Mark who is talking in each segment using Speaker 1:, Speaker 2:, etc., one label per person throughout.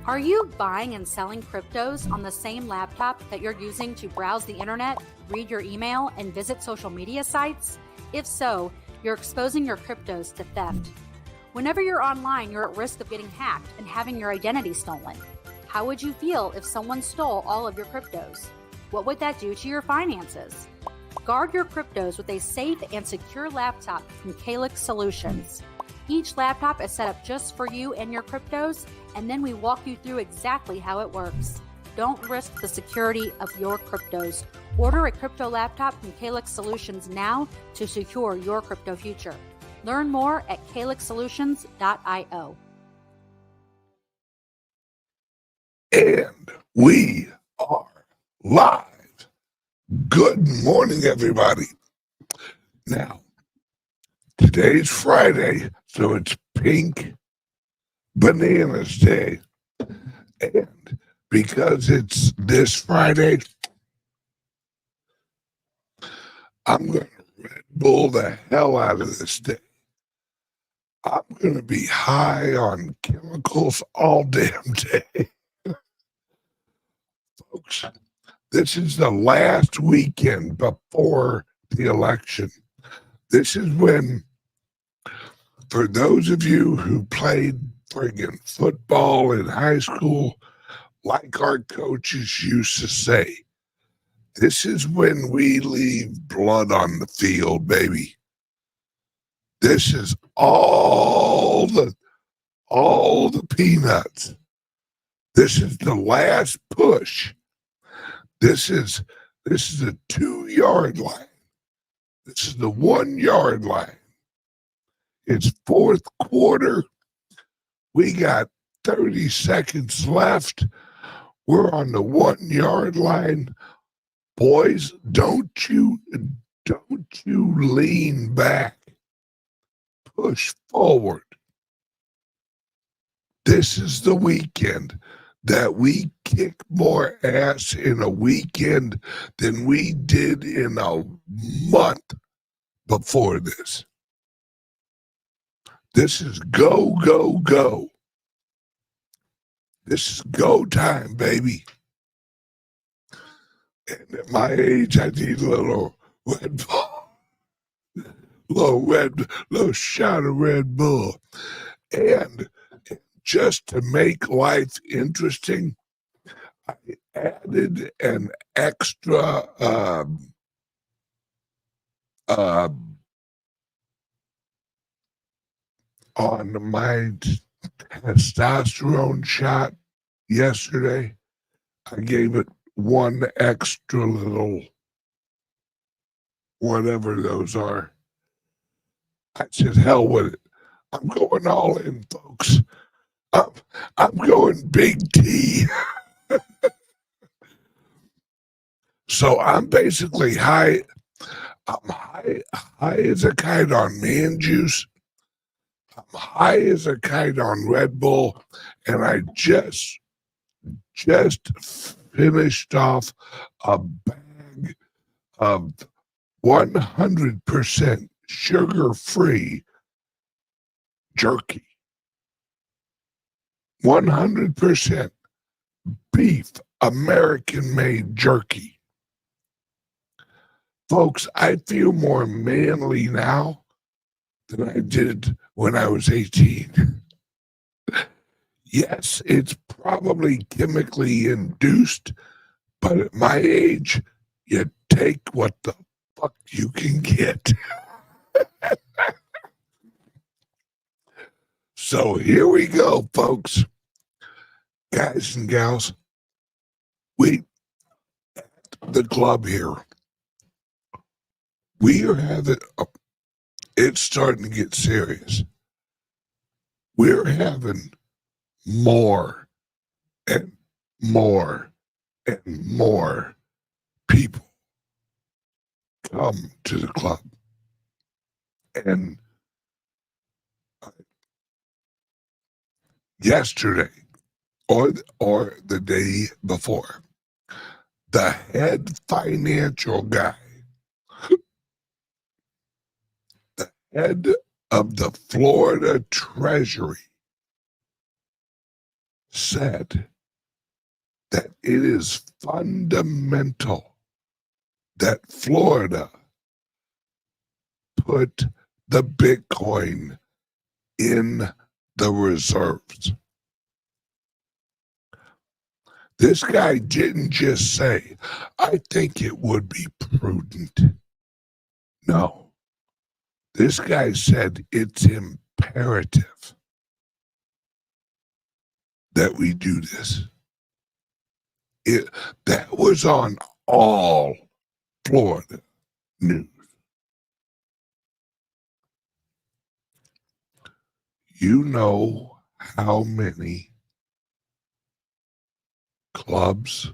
Speaker 1: Are you buying and selling cryptos on the same laptop that you're using to browse the internet, read your email, and visit social media sites? If so, you're exposing your cryptos to theft. Whenever you're online, you're at risk of getting hacked and having your identity stolen. How would you feel if someone stole all of your cryptos? What would that do to your finances? Guard your cryptos with a safe and secure laptop from CALIX Solutions. Each laptop is set up just for you and your cryptos, and then we walk you through exactly how it works. Don't risk the security of your cryptos. Order a crypto laptop from CALIX Solutions now to secure your crypto future. Learn more at calixsolutions.io.
Speaker 2: And we are live. Good morning, everybody. Now, today's Friday, so it's Pink Bananas Day. And because it's this Friday, I'm going to Red Bull the hell out of this day. I'm going to be high on chemicals all damn day. Folks, this is the last weekend before the election. This is when, for those of you who played friggin' football in high school, like our coaches used to say, this is when we leave blood on the field, baby. This is all the peanuts. This is the last push. This is the 2-yard line. This is the 1-yard line. It's fourth quarter. We got 30 seconds left. We're on the 1-yard line. Boys, don't you lean back. Push forward. This is the weekend that we kick more ass in a weekend than we did in a month before this. This is go, go, go. This is go time, baby. And at my age, I need a little Red Bull. Little shot of Red Bull. And just to make life interesting, I added an extra on my testosterone shot yesterday. I gave it one extra little whatever those are. I said, hell with it. I'm going all in, folks. I'm going big T. So I'm basically high. I'm high as a kite on man juice. I'm high as a kite on Red Bull, and I just finished off a bag of 100% sugar-free jerky. 100% beef, American-made jerky. Folks, I feel more manly now than I did when I was 18. Yes, it's probably chemically induced, but at my age, you take what the fuck you can get. So here we go, folks. Guys and gals, we at the club here, we are having, it's starting to get serious. We're having more and more and more people come to the club. And yesterday, or the day before, the head financial guy, the head of the Florida Treasury, said that it is fundamental that Florida put the Bitcoin in the reserves. This guy didn't just say, I think it would be prudent. No. This guy said it's imperative that we do this. That was on all Florida news. You know how many clubs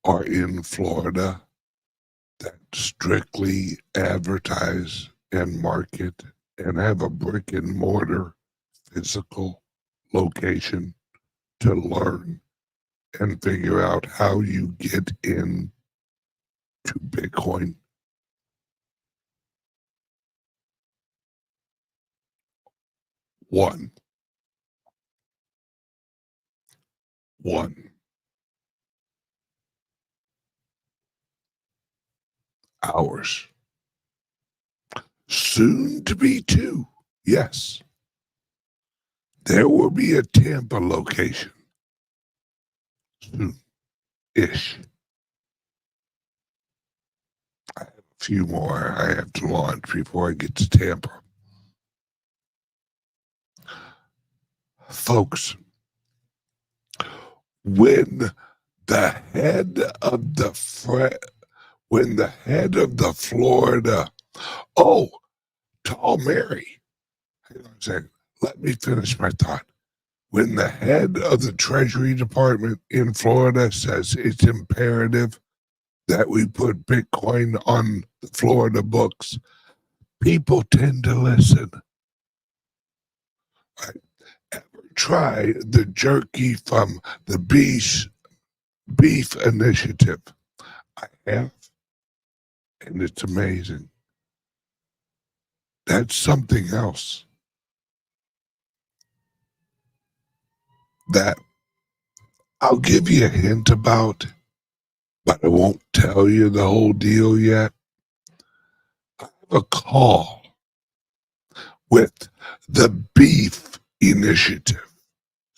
Speaker 2: are in Florida that strictly advertise and market and have a brick and mortar physical location to learn and figure out how you get in to Bitcoin? One. Hours. Soon to be two. Yes. There will be a Tampa location. Soon-ish. I have a few more I have to launch before I get to Tampa. Folks, when the head of the Florida, Tall Mary, hang on a second, let me finish my thought. When the head of the Treasury Department in Florida says it's imperative that we put Bitcoin on the Florida books, people tend to listen. Ever try the jerky from the beef initiative? I have, and it's amazing. That's something else that I'll give you a hint about, but I won't tell you the whole deal yet. I have a call with the Beef Initiative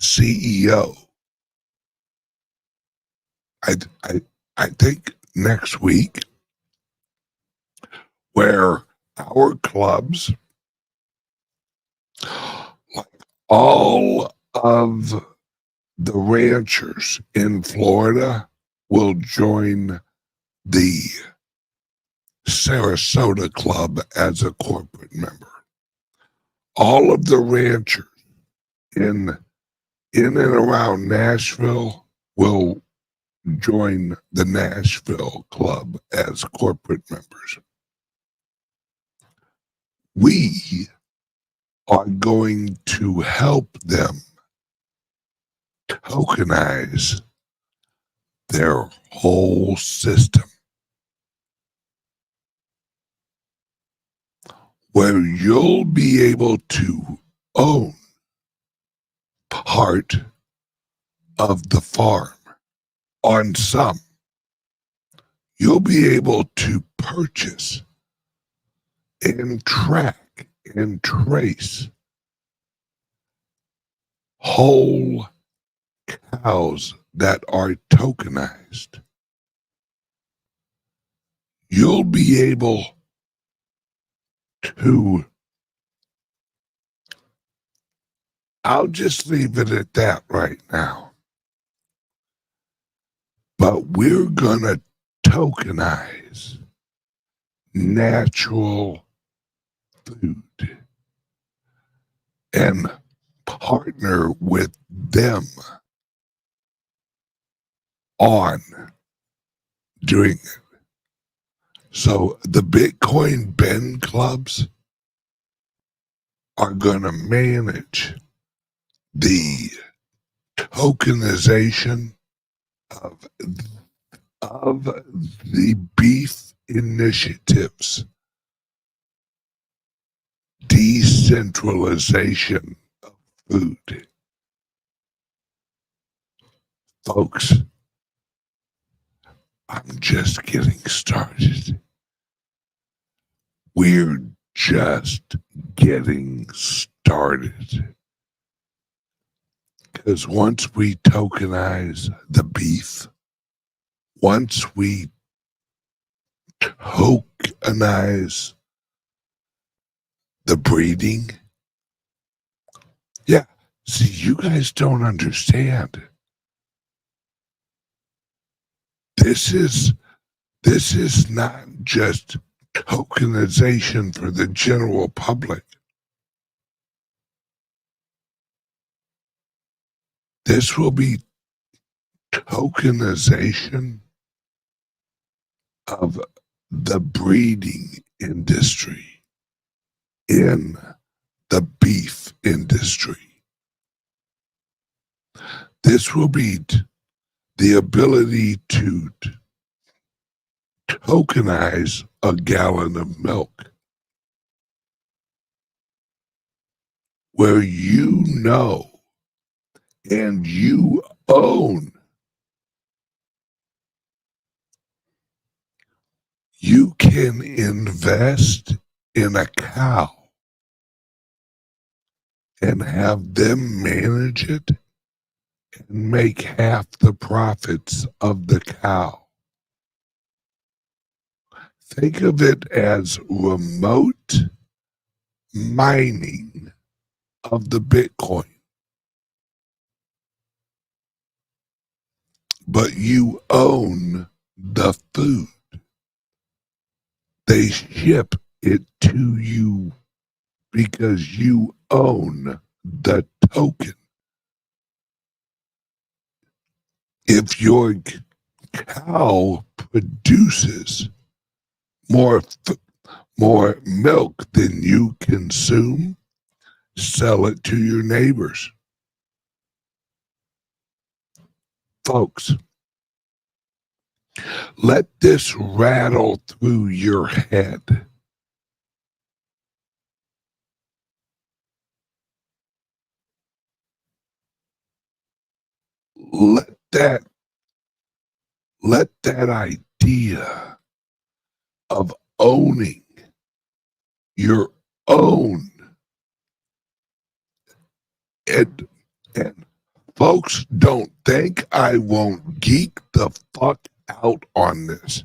Speaker 2: CEO. I think next week, where our clubs, like all of the ranchers in Florida, will join the Sarasota Club as a corporate member. All of the ranchers in and around Nashville will join the Nashville Club as corporate members. We are going to help them tokenize their whole system, where you'll be able to own part of the farm. On some, you'll be able to purchase and track and trace whole cows that are tokenized. You'll be able to, I'll just leave it at that right now. But we're going to tokenize natural food and partner with them on doing it. So the Bitcoin Ben clubs are going to manage the tokenization of the beef initiatives, decentralization of food. Folks, I'm just getting started. We're just getting started. Because once we tokenize the beef, once we tokenize the breeding, yeah, see, you guys don't understand. This is not just tokenization for the general public. This will be tokenization of the breeding industry in the beef industry. This will be the ability to tokenize a gallon of milk, where you know and you own. You can invest in a cow and have them manage it and make half the profits of the cow. Think of it as remote mining of the Bitcoin. But you own the food. They ship it to you because you own the token. If your cow produces more milk than you consume, sell it to your neighbors. Folks, let this rattle through your head. Let that idea of owning your own and folks, don't think I won't geek the fuck out on this.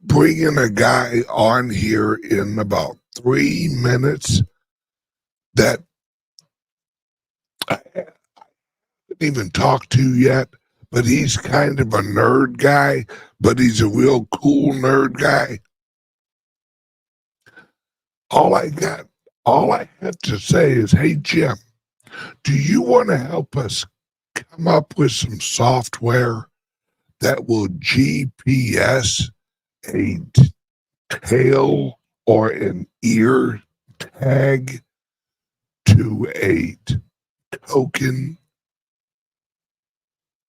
Speaker 2: Bringing a guy on here in about 3 minutes that I haven't even talked to yet, but he's kind of a nerd guy, but he's a real cool nerd guy. All I have to say is, hey, Jim, do you want to help us come up with some software that will GPS a tail or an ear tag to a token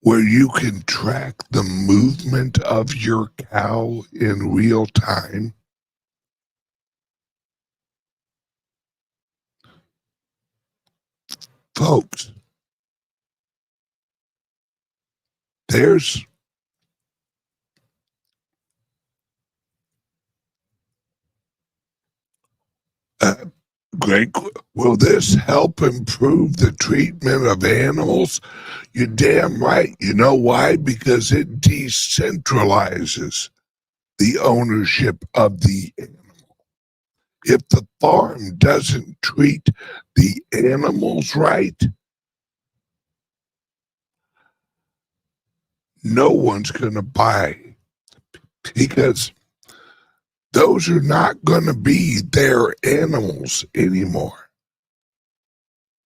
Speaker 2: where you can track the movement of your cow in real time? Folks, there's great. Will this help improve the treatment of animals? You're damn right. You know why? Because it decentralizes the ownership of the animal. If the farm doesn't treat the animals right, no one's going to buy, because those are not going to be their animals anymore.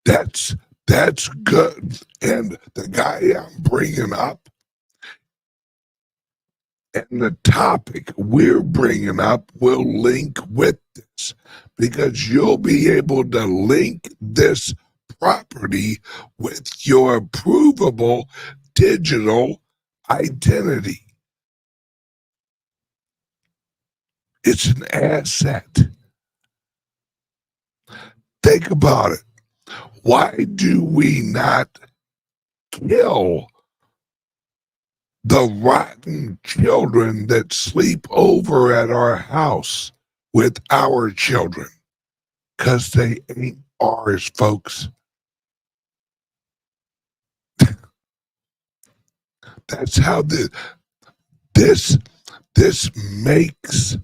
Speaker 2: That's good. And the guy I'm bringing up and the topic we're bringing up will link with this, because you'll be able to link this property with your provable digital identity. It's an asset. Think about it. Why do we not kill the rotten children that sleep over at our house with our children, because they ain't ours, folks. That's how this makes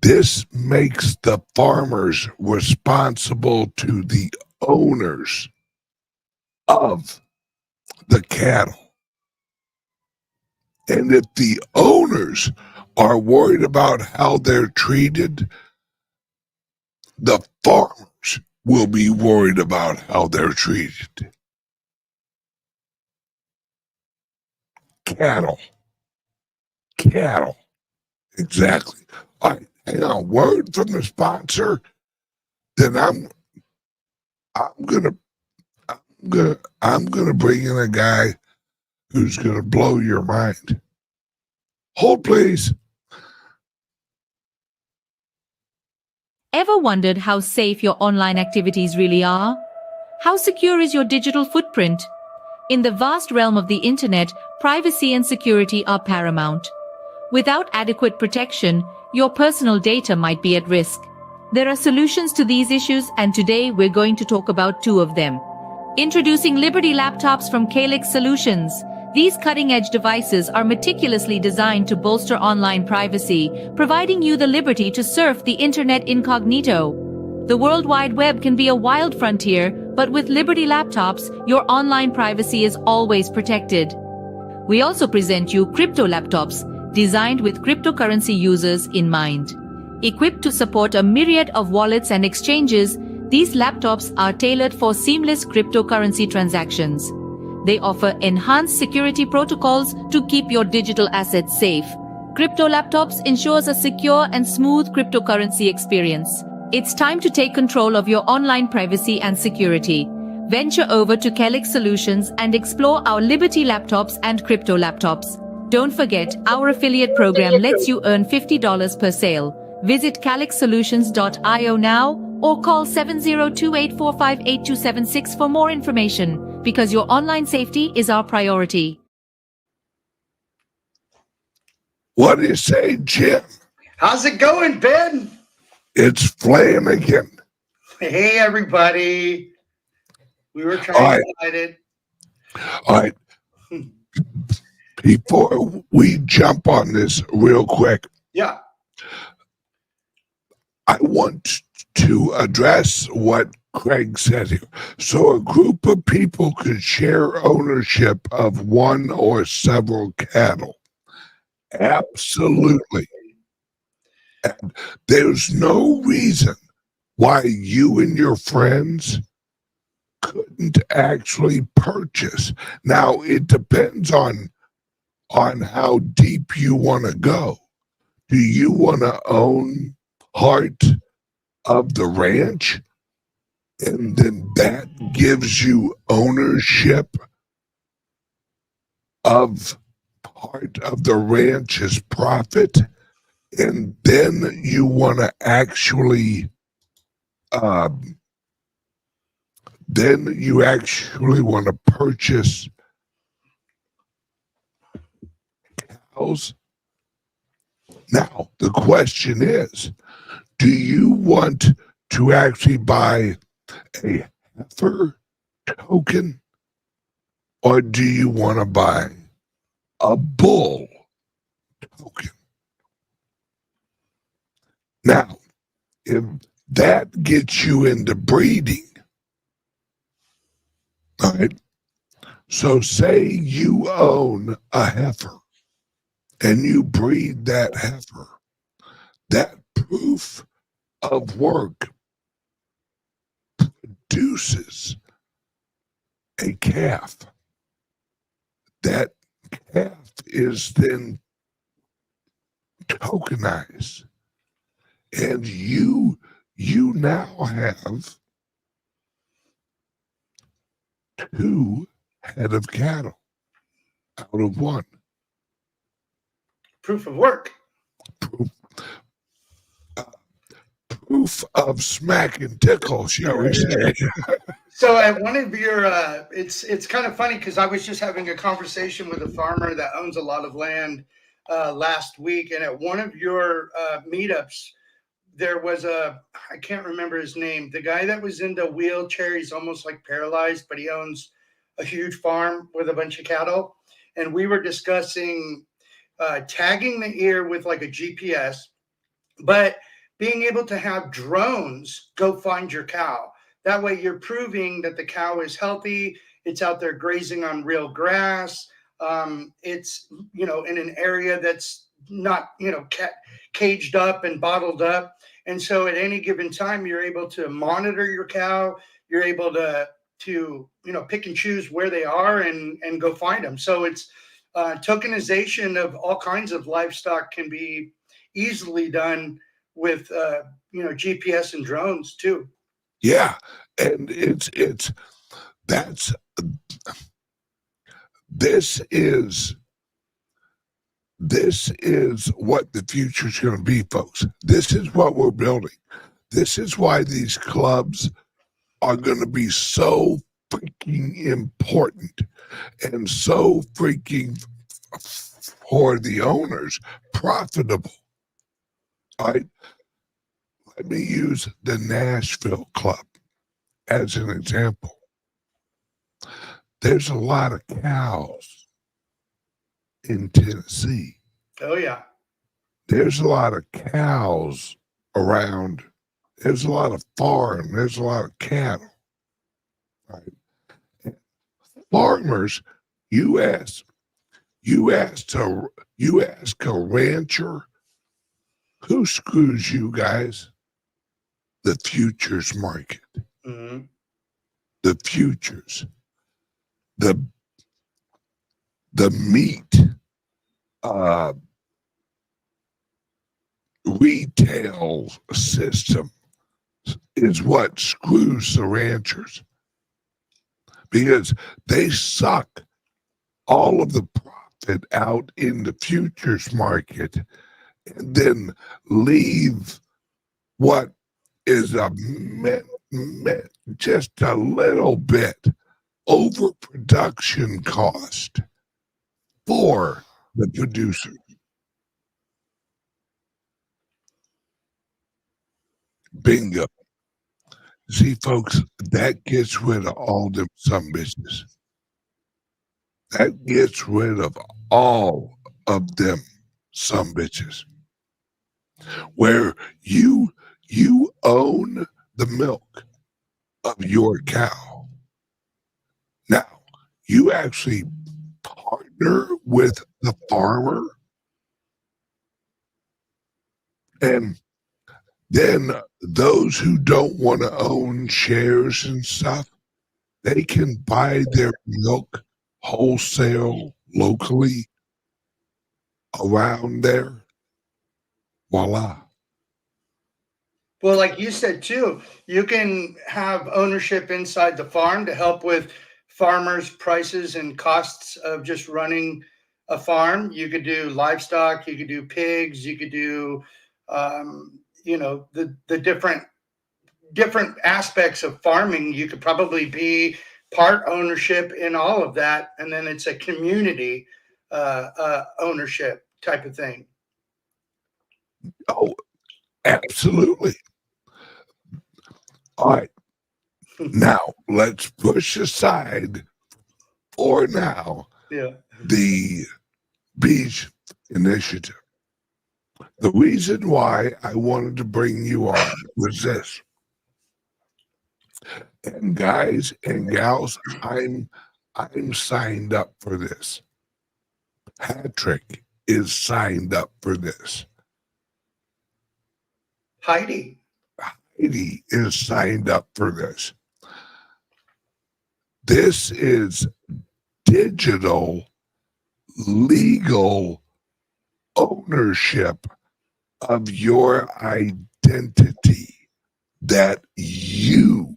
Speaker 2: the farmers responsible to the owners of the cattle. And if the owners are worried about how they're treated, the farmers will be worried about how they're treated. Cattle. Exactly. All right, hang on. Word from the sponsor. Then I'm gonna bring in a guy who's gonna blow your mind. Hold, please.
Speaker 3: Ever wondered how safe your online activities really are? How secure is your digital footprint? In the vast realm of the internet, privacy and security are paramount. Without adequate protection, your personal data might be at risk. There are solutions to these issues, and today we're going to talk about two of them. Introducing LIBERY laptops from CALIX Solutions. These cutting-edge devices are meticulously designed to bolster online privacy, providing you the liberty to surf the internet incognito. The World Wide Web can be a wild frontier, but with LIBERY laptops, your online privacy is always protected. We also present you crypto laptops, designed with cryptocurrency users in mind. Equipped to support a myriad of wallets and exchanges, these laptops are tailored for seamless cryptocurrency transactions. They offer enhanced security protocols to keep your digital assets safe. Crypto laptops ensures a secure and smooth cryptocurrency experience. It's time to take control of your online privacy and security. Venture over to CALIX Solutions and explore our LIBERY laptops and crypto laptops. Don't forget, our affiliate program lets you earn $50 per sale. Visit calixsolutions.io now or call 7028458276 for more information, because your online safety is our priority.
Speaker 2: What do you say, Jim?
Speaker 4: How's it going, Ben?
Speaker 2: It's Flanagan.
Speaker 4: Hey, everybody. We were trying to hide it.
Speaker 2: All right. Before we jump on this real quick,
Speaker 4: Yeah.
Speaker 2: I want to address what Craig said here. So a group of people could share ownership of one or several cattle. Absolutely. And there's no reason why you and your friends couldn't actually purchase. Now, it depends on how deep you want to go. Do you want to own part of the ranch? And then that gives you ownership of part of the ranch's profit, and then you want to actually purchase cows. Now the question is, do you want to actually buy a heifer token, or do you want to buy a bull token? Now, if that gets you into breeding, all right, so say you own a heifer and you breed that heifer, that proof of work produces a calf. That calf is then tokenized, and you now have 2 head of cattle out of 1.
Speaker 4: Proof of work.
Speaker 2: Proof of smack and tickle, shall we say.
Speaker 4: So at one of your, it's kind of funny because I was just having a conversation with a farmer that owns a lot of land last week, and at one of your meetups, there was I can't remember his name, the guy that was into wheelchair. He's almost like paralyzed, but he owns a huge farm with a bunch of cattle, and we were discussing tagging the ear with like a GPS, but being able to have drones go find your cow. That way you're proving that the cow is healthy. It's out there grazing on real grass. It's, in an area that's not, caged up and bottled up. And so at any given time, you're able to monitor your cow. You're able to pick and choose where they are and go find them. So it's tokenization of all kinds of livestock can be easily done with, GPS and drones too.
Speaker 2: Yeah, and this is what the future's going to be, folks. This is what we're building. This is why these clubs are going to be so freaking important and so freaking, for the owners, profitable. All right. Let me use the Nashville Club as an example. There's a lot of cows in Tennessee.
Speaker 4: Oh, yeah.
Speaker 2: There's a lot of cows around. There's a lot of farm. There's a lot of cattle. Right? Farmers, you ask a rancher, who screws you guys? The futures market.
Speaker 4: Mm-hmm.
Speaker 2: The futures. The meat retail system is what screws the ranchers, because they suck all of the profit out in the futures market and then leave what is just a little bit overproduction cost for the producer. Bingo. See, folks, that gets rid of all them sumbitches. That gets rid of all of them sumbitches. Where you own the milk of your cow. Now, you actually partner with the farmer, and then those who don't want to own shares and stuff, they can buy their milk wholesale locally around there. Voila.
Speaker 4: Well, like you said too, you can have ownership inside the farm to help with farmers' prices and costs of just running a farm. You could do livestock, you could do pigs, you could do, the different aspects of farming. You could probably be part ownership in all of that, and then it's a community ownership type of thing.
Speaker 2: Oh, absolutely. All right. Now, let's push aside for now the beach initiative. The reason why I wanted to bring you on was this. And guys and gals, I'm signed up for this. Patrick is signed up for this.
Speaker 4: Heidi
Speaker 2: is signed up for this. This is digital, legal ownership of your identity that you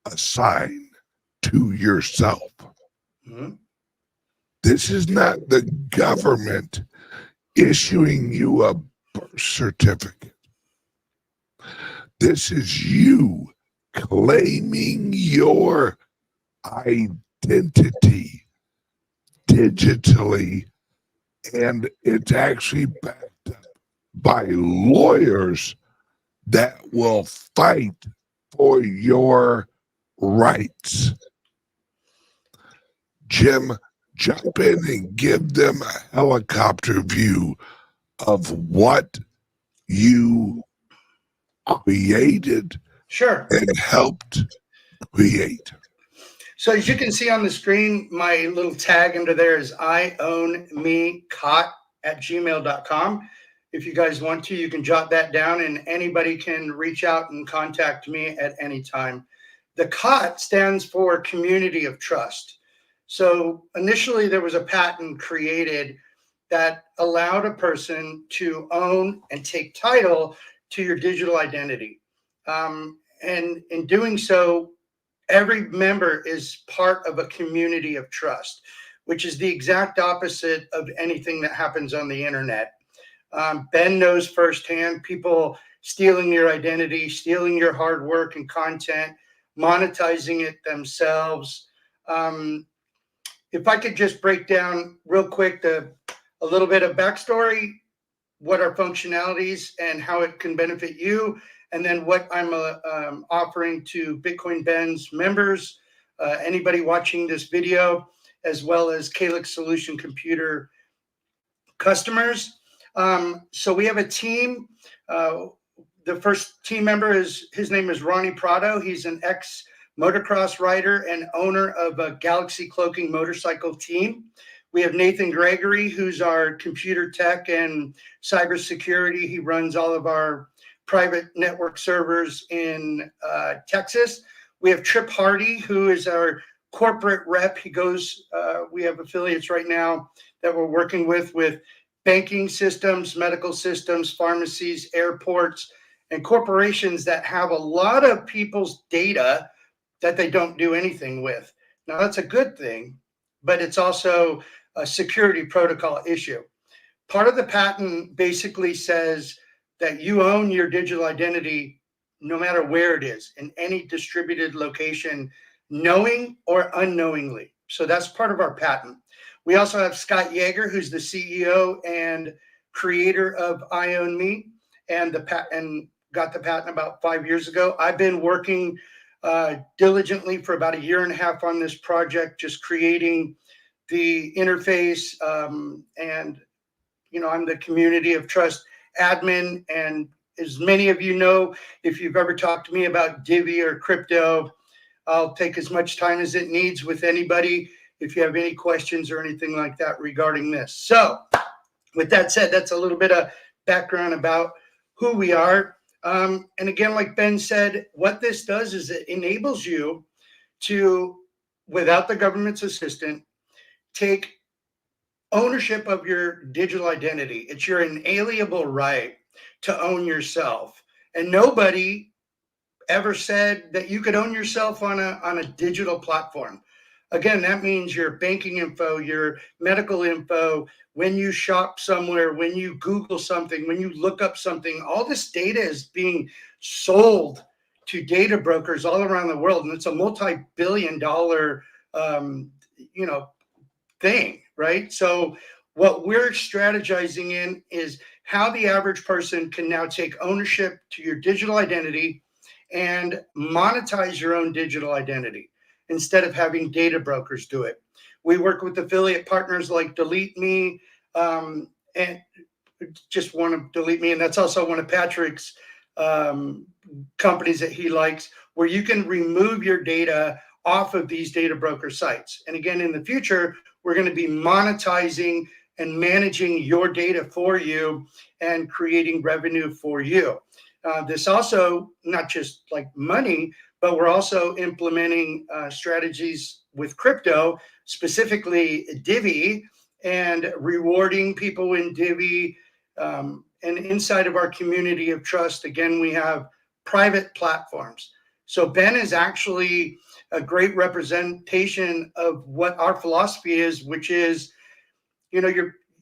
Speaker 2: assign to yourself.
Speaker 4: Mm-hmm.
Speaker 2: This is not the government issuing you a birth certificate. This is you claiming your identity digitally, and it's actually backed up by lawyers that will fight for your rights. Jim, jump in and give them a helicopter view of what you created
Speaker 4: Sure.
Speaker 2: and helped create.
Speaker 4: So as you can see on the screen, my little tag under there is iOwnMe@gmail.com. If you guys want to, you can jot that down and anybody can reach out and contact me at any time. The COT stands for Community of Trust. So initially there was a patent created that allowed a person to own and take title to your digital identity. And in doing so, every member is part of a community of trust, which is the exact opposite of anything that happens on the internet. Ben knows firsthand people stealing your identity, stealing your hard work and content, monetizing it themselves. If I could just break down real quick a little bit of backstory, what are functionalities and how it can benefit you, and then what I'm offering to Bitcoin Ben's members, anybody watching this video, as well as CALIX Solution Computer customers. So we have a team. The first team member his name is Ronnie Prado. He's an ex-motocross rider and owner of a Galaxy Cloaking motorcycle team. We have Nathan Gregory, who's our computer tech and cybersecurity. He runs all of our private network servers in Texas. We have Trip Hardy, who is our corporate rep. He goes, we have affiliates right now that we're working with banking systems, medical systems, pharmacies, airports, and corporations that have a lot of people's data that they don't do anything with. Now, that's a good thing, but it's also a security protocol issue. Part of the patent basically says that you own your digital identity no matter where it is, in any distributed location, knowing or unknowingly. So that's part of our patent. We also have Scott Yeager, who's the CEO and creator of iOwnMe, and got the patent about 5 years ago. I've been working diligently for about 1.5 years on this project, just creating the interface. And, you know, I'm the Community of Trust admin. And as many of you know, if you've ever talked to me about Divvy or crypto, I'll take as much time as it needs with anybody if you have any questions or anything like that regarding this. So with that said, that's a little bit of background about who we are. And again, like Ben said, what this does is it enables you to, without the government's assistance, take ownership of your digital identity. It's your inalienable right to own yourself. And nobody ever said that you could own yourself on a digital platform. Again, that means your banking info, your medical info, when you shop somewhere, when you Google something, when you look up something, all this data is being sold to data brokers all around the world. And it's a multi-billion-dollar, thing, right? So what we're strategizing in is how the average person can now take ownership to your digital identity and monetize your own digital identity instead of having data brokers do it. We work with affiliate partners like Delete Me, and just one of Delete Me, and that's also one of Patrick's companies that he likes, where you can remove your data off of these data broker sites. And again, in the future, we're going to be monetizing and managing your data for you and creating revenue for you. This also, not just like money, but we're also implementing strategies with crypto, specifically Divvy, and rewarding people in Divvy. And inside of our community of trust, again, we have private platforms. So Ben is actually a great representation of what our philosophy is, which is, you know,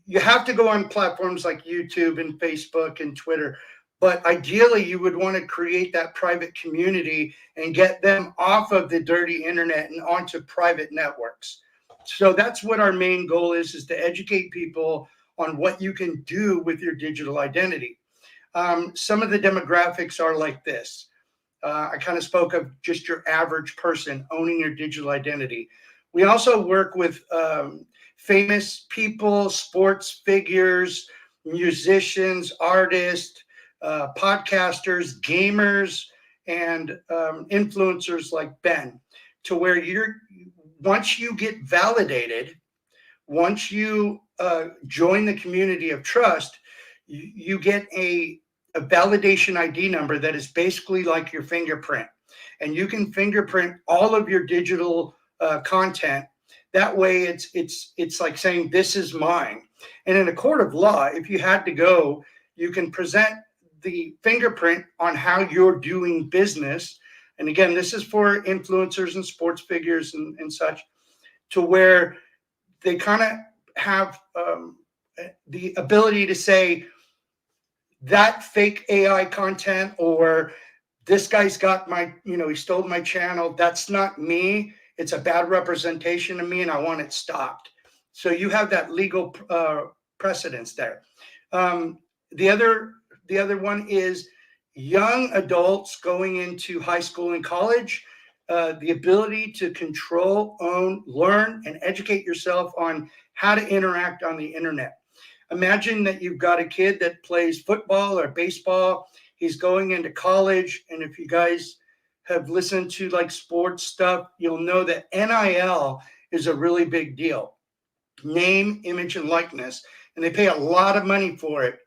Speaker 4: you have to go on platforms like YouTube and Facebook and Twitter, But ideally, you would want to create that private community and get them off of the dirty internet and onto private networks. So that's what our main goal is to educate people on what you can do with your digital identity. Some of the demographics are like this. I kind of spoke of just your average person owning your digital identity. We also work with famous people, sports figures, musicians, artists, podcasters, gamers, and influencers like Ben, to where once you get validated, once you join the community of trust, you get a validation ID number that is basically like your fingerprint, and you can fingerprint all of your digital content. That way, it's like saying this is mine. And in a court of law, if you had to go, you can present the fingerprint on how you're doing business. And again, this is for influencers and sports figures and such, to where they kind of have the ability to say that fake AI content, or this guy's got my, he stole my channel. That's not me. It's a bad representation of me, and I want it stopped. So you have that legal precedence there. The other one is young adults going into high school and college, the ability to control, own, learn, and educate yourself on how to interact on the internet. Imagine that you've got a kid that plays football or baseball. He's going into college, and if you guys have listened to like sports stuff, you'll know that NIL is a really big deal. Name, image, and likeness. And they pay a lot of money for it.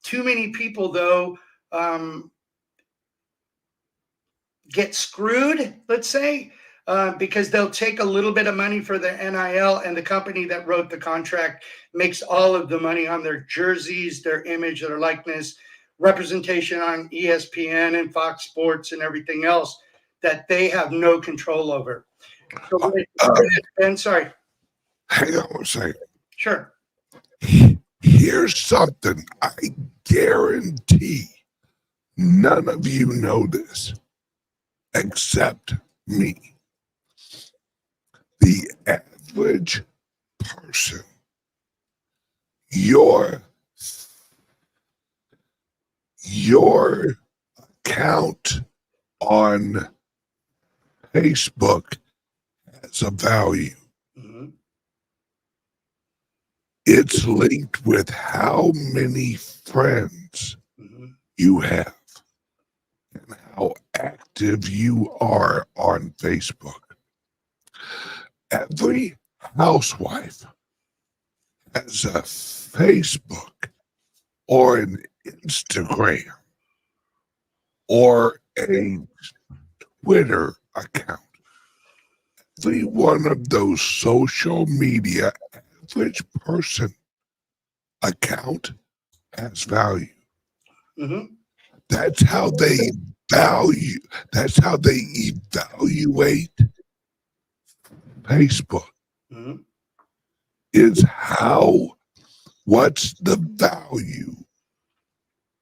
Speaker 4: Too many people, though, get screwed, let's say, because they'll take a little bit of money for their NIL, and the company that wrote the contract makes all of the money on their jerseys, their image, their likeness, representation on ESPN and Fox Sports and everything else that they have no control over. So, Ben, sorry.
Speaker 2: Hang on a second.
Speaker 4: Sure.
Speaker 2: Here's something I guarantee none of you know this except me. The average person, your account on Facebook has a value.
Speaker 4: Mm-hmm.
Speaker 2: It's linked with how many friends you have and how active you are on Facebook. Every housewife has a Facebook or an Instagram or a Twitter account. Every one of those social media average person account has value.
Speaker 4: Mm-hmm.
Speaker 2: That's how they value. That's how they evaluate Facebook.
Speaker 4: Mm-hmm.
Speaker 2: Is what's the value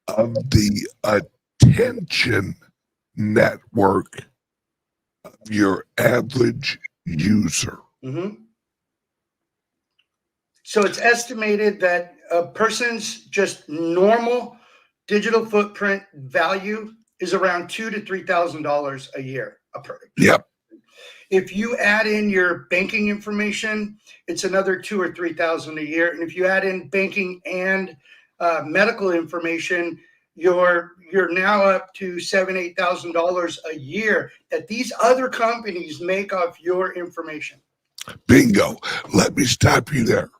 Speaker 2: of the attention network of your average user?
Speaker 4: Mm-hmm. So it's estimated that a person's just normal digital footprint value is around $2,000 to $3,000 a year.
Speaker 2: Yep.
Speaker 4: If you add in your banking information, it's another $2,000 or $3,000 a year. And if you add in banking and medical information, you're now up to $7,000, $8,000 a year that these other companies make off your information.
Speaker 2: Bingo. Let me stop you there.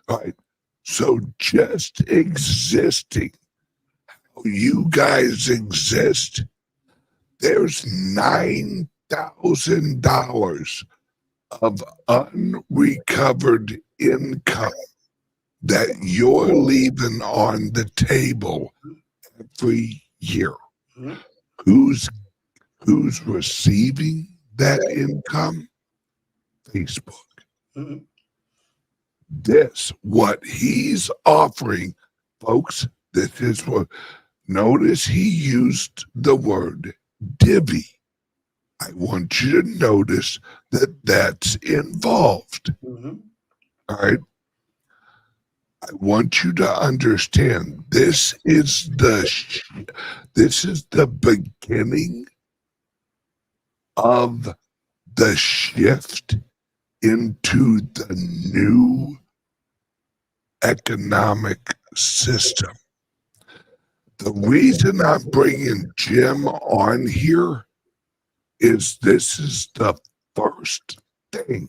Speaker 2: All right. So just existing, how you guys exist, there's $9,000 of unrecovered income that you're leaving on the table every year.
Speaker 4: Mm-hmm.
Speaker 2: Who's receiving that income? Facebook.
Speaker 4: Mm-hmm.
Speaker 2: What he's offering, folks, this is what Notice he used the word divvy. I want you to notice that that's involved.
Speaker 4: Mm-hmm.
Speaker 2: All right. I want you to understand this is the beginning of the shift into the new economic system. The reason I'm bringing Jim on here is this is the first thing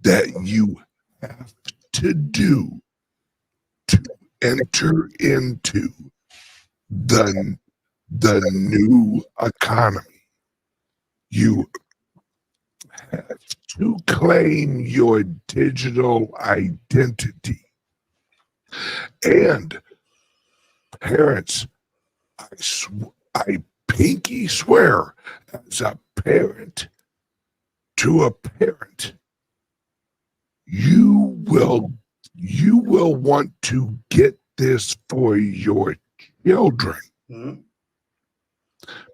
Speaker 2: that you have to do to enter into the new economy. You have to claim your digital identity. And parents, I pinky swear, as a parent to a parent, you will want to get this for your children.
Speaker 4: Mm-hmm.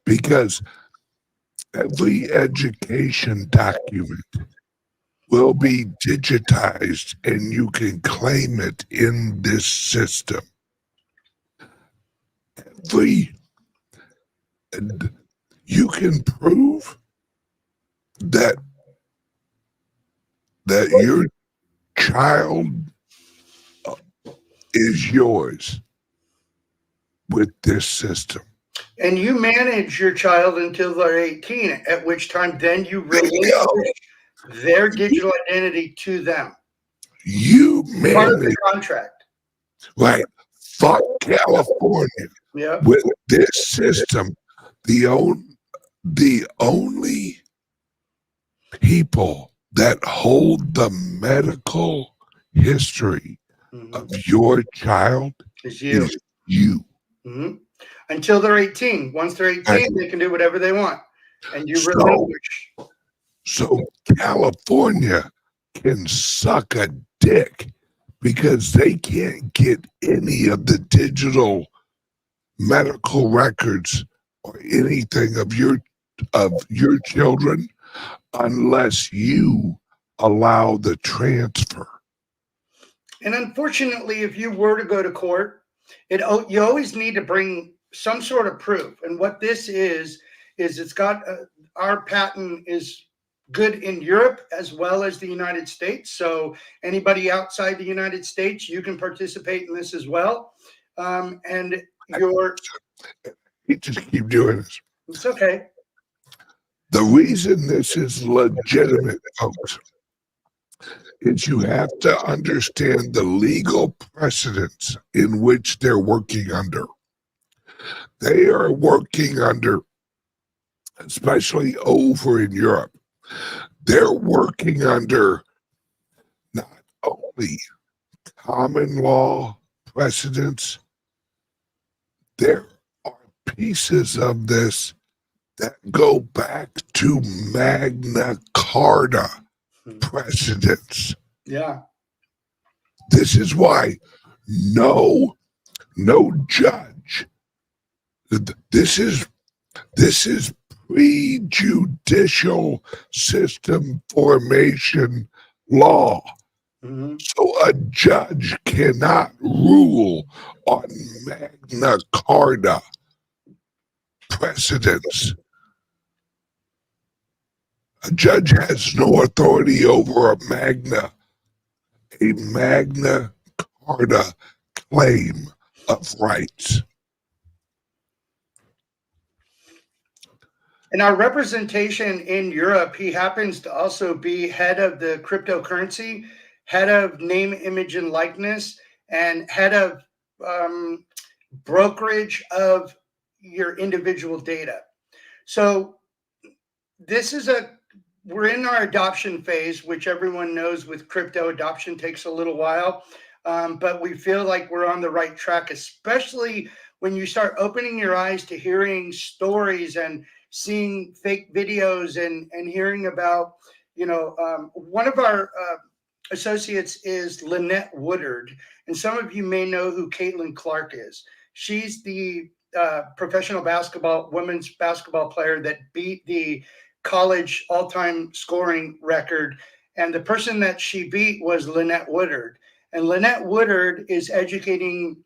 Speaker 2: Because every education document will be digitized and you can claim it in this system. And you can prove that your child is yours with this system.
Speaker 4: And you manage your child until they're 18, at which time then you relinquish their digital identity to them.
Speaker 2: You manage.
Speaker 4: Part of the contract.
Speaker 2: Right. Fuck California.
Speaker 4: Yeah.
Speaker 2: With this system, the only people that hold the medical history of your child
Speaker 4: is you.
Speaker 2: Is you.
Speaker 4: Mm-hmm. Until they're 18. Once they're 18, they can do whatever they want. And you relinquish.
Speaker 2: So California can suck a dick because they can't get any of the digital medical records or anything of your children unless you allow the transfer.
Speaker 4: And unfortunately, if you were to go to court, you always need to bring some sort of proof. And what this is it's got our patent is good in Europe as well as the United States. So anybody outside the United States, you can participate in this as well. And you
Speaker 2: just keep doing this.
Speaker 4: It's okay.
Speaker 2: The reason this is legitimate, folks, is you have to understand the legal precedents in which they're working under. They are working under, especially over in Europe, they're working under not only common law precedents, there are pieces of this that go back to Magna Carta precedents.
Speaker 4: Yeah.
Speaker 2: This is why no judge. This is pre-judicial system formation law.
Speaker 4: Mm-hmm.
Speaker 2: So a judge cannot rule on Magna Carta precedents. A judge has no authority over a Magna Carta claim of rights.
Speaker 4: In our representation in Europe, he happens to also be head of the cryptocurrency, head of name, image, and likeness, and head of brokerage of your individual data. So this is we're in our adoption phase, which everyone knows with crypto, adoption takes a little while. But we feel like we're on the right track, especially when you start opening your eyes to hearing stories and seeing fake videos and hearing about, one of our associates is Lynette Woodard. And some of you may know who Caitlin Clark is. She's the professional women's basketball player that beat the college all-time scoring record. And the person that she beat was Lynette Woodard. And Lynette Woodard is educating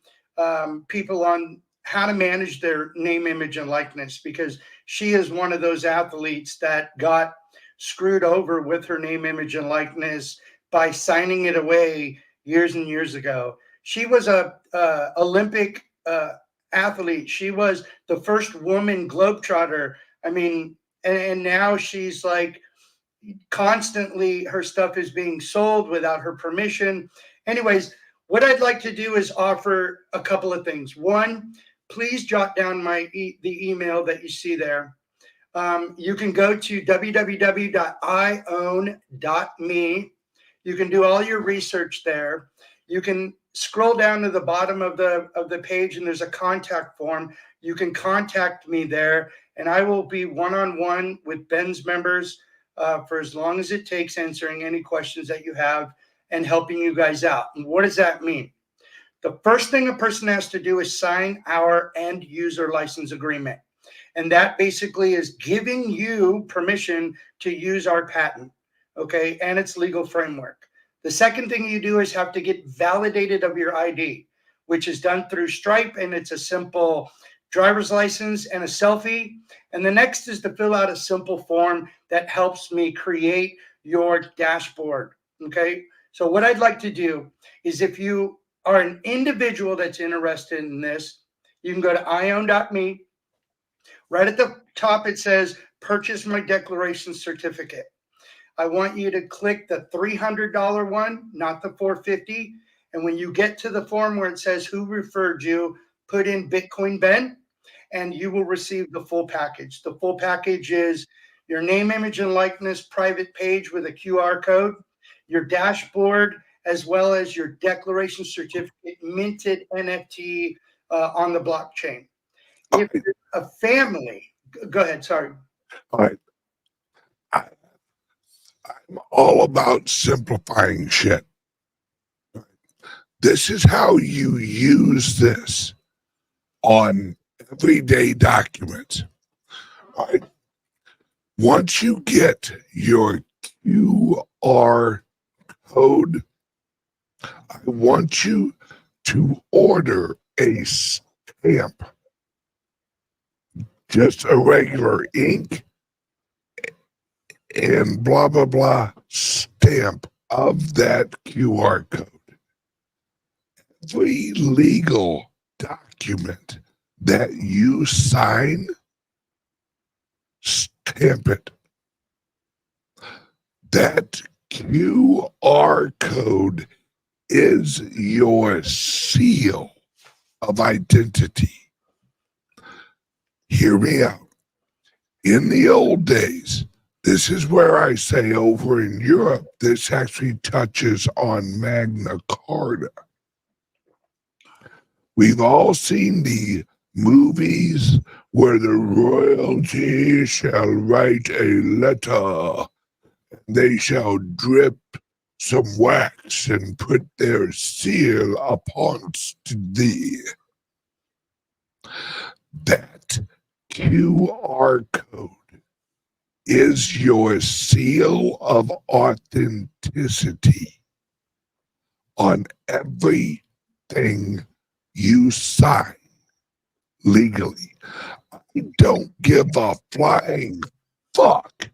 Speaker 4: people on how to manage their name, image, and likeness, because she is one of those athletes that got screwed over with her name, image, and likeness by signing it away years and years ago. She was a Olympic athlete. She was the first woman globetrotter. I mean, and now she's like constantly, her stuff is being sold without her permission. Anyways, what I'd like to do is offer a couple of things. One, please jot down the email that you see there. You can go to www.iownme. You can do all your research there. You can scroll down to the bottom of the page, and there's a contact form. You can contact me there, and I will be one-on-one with Ben's members for as long as it takes, answering any questions that you have and helping you guys out. And what does that mean? The first thing a person has to do is sign our end user license agreement. And that basically is giving you permission to use our patent, okay, and its legal framework. The second thing you do is have to get validated of your ID, which is done through Stripe, and it's a simple driver's license and a selfie. And the next is to fill out a simple form that helps me create your dashboard, okay? So what I'd like to do is, if you are an individual that's interested in this, you can go to iown.me. Right at the top, it says, purchase my declaration certificate. I want you to click the $300 one, not the $450. And when you get to the form where it says who referred you, put in Bitcoin Ben, and you will receive the full package. The full package is your name, image, and likeness private page with a QR code, your dashboard, as well as your declaration certificate, minted NFT on the blockchain. If a family, go ahead, sorry.
Speaker 2: All right. I'm all about simplifying shit. This is how you use this on everyday documents. All right. Once you get your QR code, I want you to order a stamp, just a regular ink and blah, blah, blah stamp of that QR code. Every legal document that you sign, stamp it. That QR code is your seal of identity. Hear me out. In the old days, this is where I say over in Europe, this actually touches on Magna Carta. We've all seen the movies where the royalty shall write a letter. They shall drip some wax and put their seal upon thee. That QR code is your seal of authenticity on everything you sign legally. I don't give a flying fuck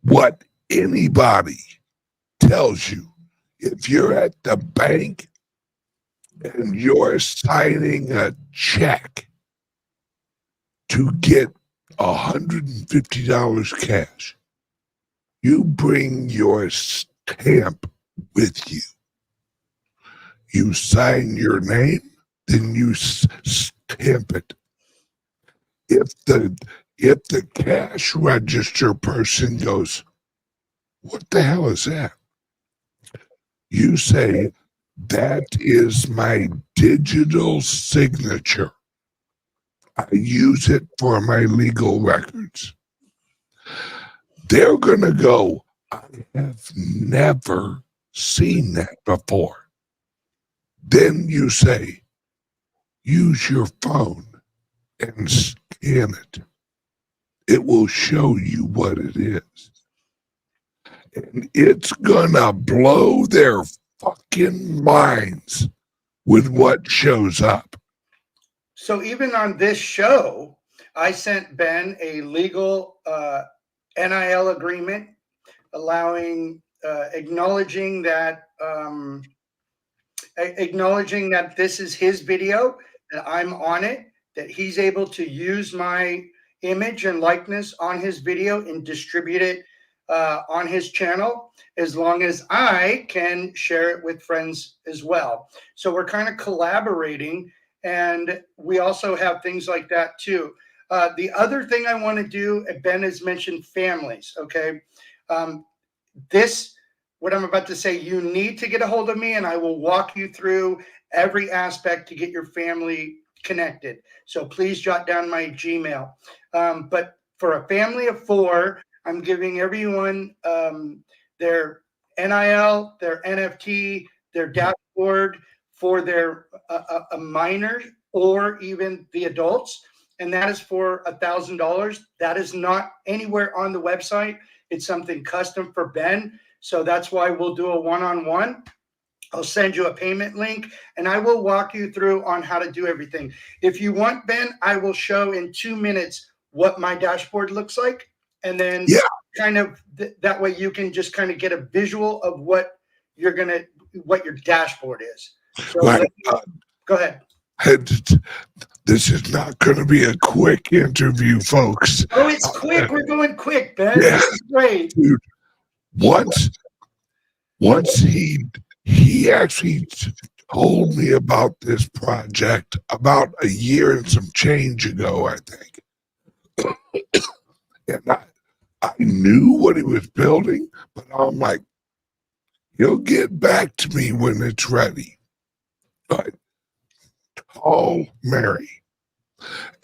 Speaker 2: what anybody tells you. If you're at the bank and you're signing a check to get $150 cash, you bring your stamp with you. You sign your name, then you stamp it. If the cash register person goes, what the hell is that? You say, that is my digital signature. I use it for my legal records. They're going to go, I have never seen that before. Then you say, use your phone and scan it. It will show you what it is. And it's gonna blow their fucking minds with what shows up.
Speaker 4: So even on this show, I sent Ben a legal NIL agreement allowing, acknowledging that this is his video, that I'm on it, that he's able to use my image and likeness on his video and distribute it on his channel, as long as I can share it with friends as well. So we're kind of collaborating, and we also have things like that too. The other thing I want to do, Ben has mentioned families, okay? What I'm about to say, you need to get a hold of me, and I will walk you through every aspect to get your family connected. So please jot down my Gmail. But for a family of 4, I'm giving everyone their NIL, their NFT, their dashboard for their minors or even the adults. And that is for $1,000. That is not anywhere on the website. It's something custom for Ben. So that's why we'll do a one-on-one. I'll send you a payment link, and I will walk you through on how to do everything. If you want, Ben, I will show in 2 minutes what my dashboard looks like. And then kind of that way you can just kind of get a visual of what your dashboard is. So go ahead.
Speaker 2: This is not going to be a quick interview, folks.
Speaker 4: Oh, it's quick. We're going quick, Ben.
Speaker 2: Yeah.
Speaker 4: This is great.
Speaker 2: Dude, once he actually told me about this project about a year and some change ago, I think. And I knew what he was building, but I'm like, he'll get back to me when it's ready. But call Mary.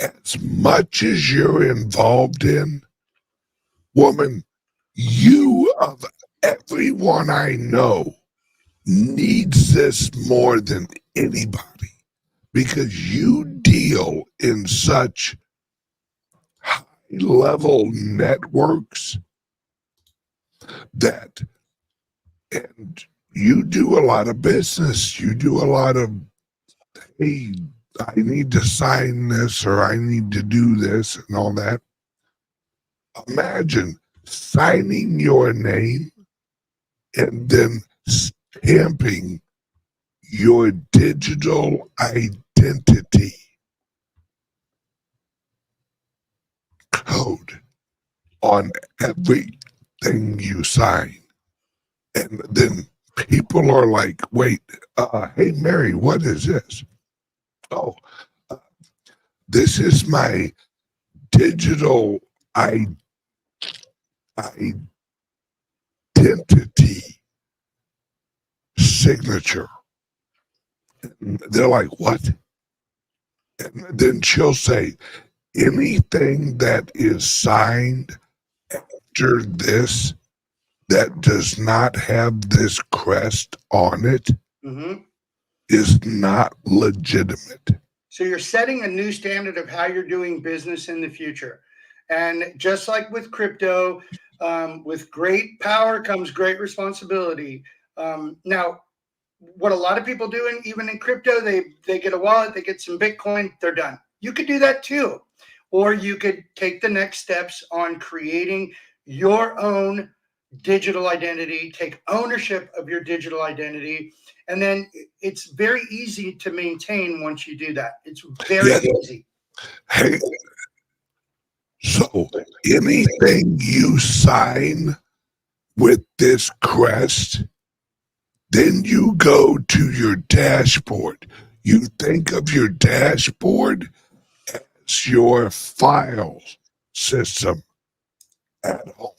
Speaker 2: As much as you're involved in, woman, you of everyone I know needs this more than anybody, because you deal in such high-level networks and you do a lot of business. You do a lot of, hey, I need to sign this or I need to do this and all that. Imagine signing your name and then stamping your digital identity code on everything you sign. And then people are like, wait, hey, Mary, what is this? Oh, this is my digital identity signature. And they're like, what? And then she'll say, anything that is signed after this that does not have this crest on it is not legitimate.
Speaker 4: So you're setting a new standard of how you're doing business in the future. And just like with crypto, with great power comes great responsibility. Now, what a lot of people do, even in crypto, they get a wallet, they get some Bitcoin, they're done. You could do that too. Or you could take the next steps on creating your own digital identity, take ownership of your digital identity, and then it's very easy to maintain once you do that. It's very easy.
Speaker 2: Hey, so anything you sign with this crest, then you go to your dashboard. You think of your dashboard as your file system at home.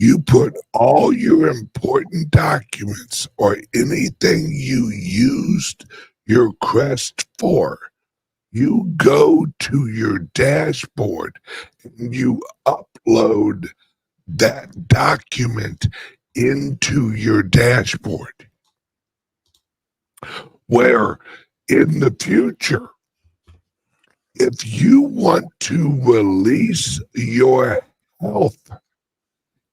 Speaker 2: You put all your important documents or anything you used your crest for. You go to your dashboard and you upload that document into your dashboard. Where in the future, if you want to release your health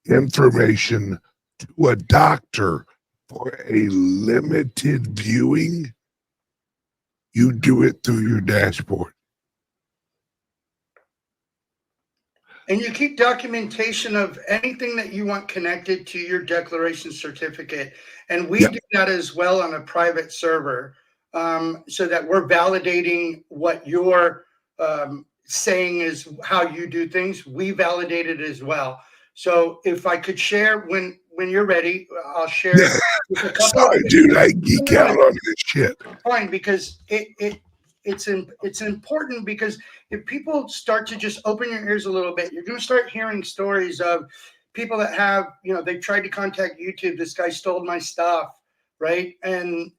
Speaker 2: information to a doctor for a limited viewing, you do it through your dashboard.
Speaker 4: And you keep documentation of anything that you want connected to your declaration certificate. And we do that as well on a private server, so that we're validating what you're saying is how you do things. We validate it as well. So if I could share when you're ready, I'll share.
Speaker 2: Sorry, dude, I geek out on this shit.
Speaker 4: Fine, because it's important, because if people start to just open your ears a little bit, you're going to start hearing stories of people that have, they've tried to contact YouTube. This guy stole my stuff, right? And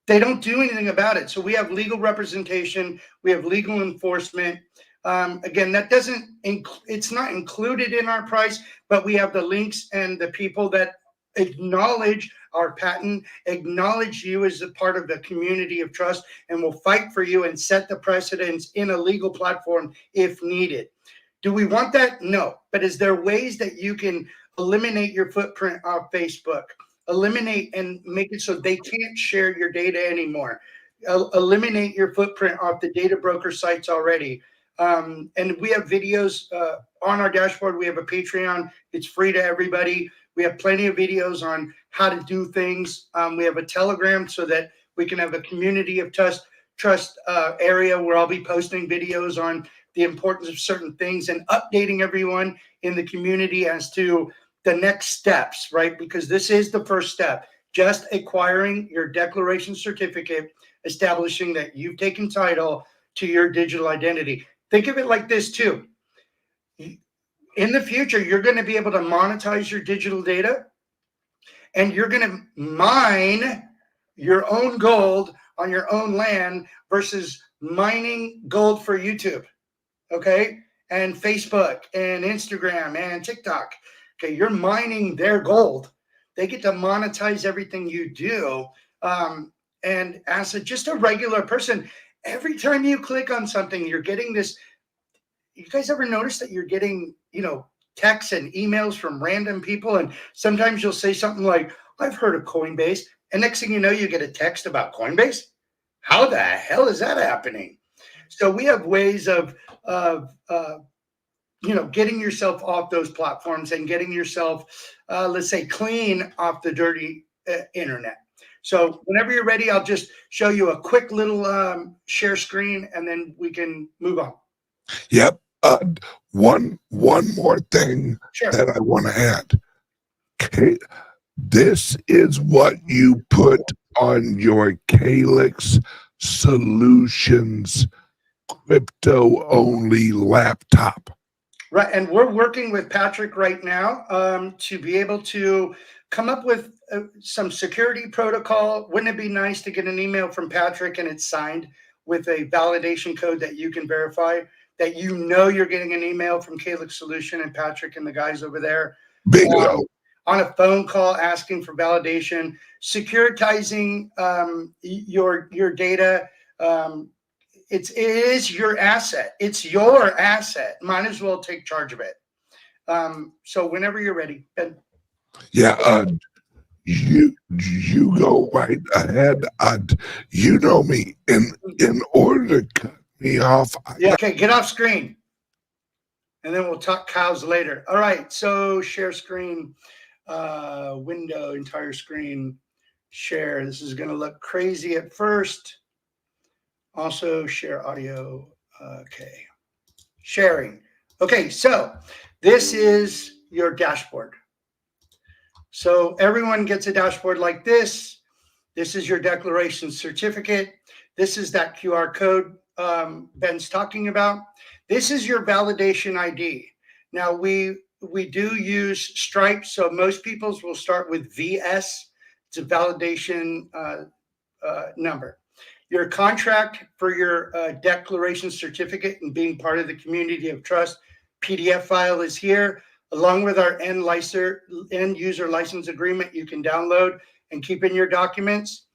Speaker 4: they don't do anything about it. So we have legal representation. We have legal enforcement. Again, that it's not included in our price, but we have the links and the people that acknowledge our patent, acknowledge you as a part of the community of trust, and will fight for you and set the precedence in a legal platform if needed. Do we want that? No. But is there ways that you can eliminate your footprint off Facebook? Eliminate and make it so they can't share your data anymore. Eliminate your footprint off the data broker sites already. And we have videos on our dashboard. We have a Patreon. It's free to everybody. We have plenty of videos on how to do things. We have a Telegram so that we can have a community of trust area where I'll be posting videos on the importance of certain things and updating everyone in the community as to the next steps, right? Because this is the first step, just acquiring your declaration certificate, establishing that you've taken title to your digital identity. Think of it like this too. In the future, you're going to be able to monetize your digital data, and you're going to mine your own gold on your own land versus mining gold for YouTube, okay? And Facebook and Instagram and TikTok. Okay, you're mining their gold. They get to monetize everything you do. And as just a regular person, every time you click on something, you're getting this. You guys ever notice that you're getting, texts and emails from random people? And sometimes you'll say something like, I've heard of Coinbase. And next thing you know, you get a text about Coinbase. How the hell is that happening? So we have ways of getting yourself off those platforms and getting yourself, let's say, clean off the dirty internet. So whenever you're ready, I'll just show you a quick little share screen, and then we can move on.
Speaker 2: Yep. One more thing that I want to add. Okay. This is what you put on your CALIX Solutions crypto-only laptop.
Speaker 4: Right, and we're working with Patrick right now to be able to come up with some security protocol. Wouldn't it be nice to get an email from Patrick and it's signed with a validation code that you can verify, that you're getting an email from CALIX Solution and Patrick and the guys over there.
Speaker 2: Bingo.
Speaker 4: On a phone call asking for validation, securitizing your data. It is your asset. It's your asset. Might as well take charge of it. So whenever you're ready, Ben.
Speaker 2: Yeah, you go right ahead. You know me. In order to cut me off.
Speaker 4: Okay, get off screen. And then we'll talk cows later. All right, so share screen, window, entire screen, share. This is going to look crazy at first. Also share audio. Okay, sharing. Okay, so this is your dashboard. So everyone gets a dashboard like this. This is your declaration certificate. This is that QR code Ben's talking about. This is your validation ID. Now we do use Stripe, so most people's will start with VS. It's a validation number. Your contract for your declaration certificate and being part of the community of trust PDF file is here, along with our end user license agreement you can download and keep in your documents.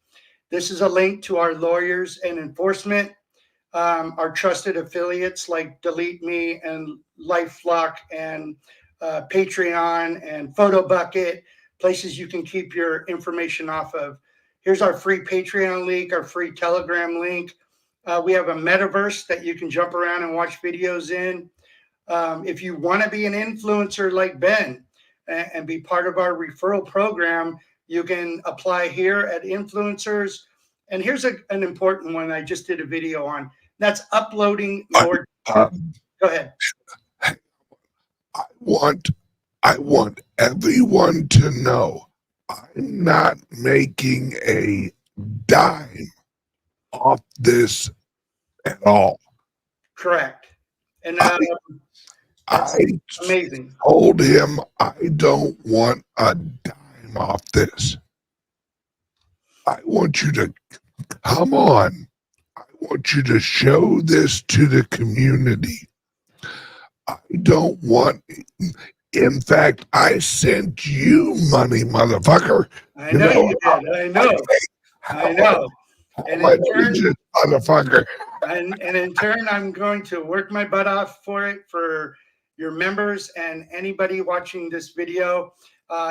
Speaker 4: This is a link to our lawyers and enforcement, our trusted affiliates like Delete Me and LifeLock and Patreon and PhotoBucket, places you can keep your information off of. Here's our free Patreon link, our free Telegram link. We have a Metaverse that you can jump around and watch videos in. If you want to be an influencer like Ben and be part of our referral program, you can apply here at Influencers. And here's an important one I just did a video on. That's uploading more. Go ahead.
Speaker 2: I want everyone to know I'm not making a dime off this at all.
Speaker 4: Correct. And
Speaker 2: I
Speaker 4: amazing.
Speaker 2: Told him I don't want a dime off this. I want you to come on. I want you to show this to the community. I don't want. In fact, I sent you money, motherfucker.
Speaker 4: I know you did. I know. I know. And in turn,
Speaker 2: motherfucker.
Speaker 4: And in turn, I'm going to work my butt off for it for your members and anybody watching this video.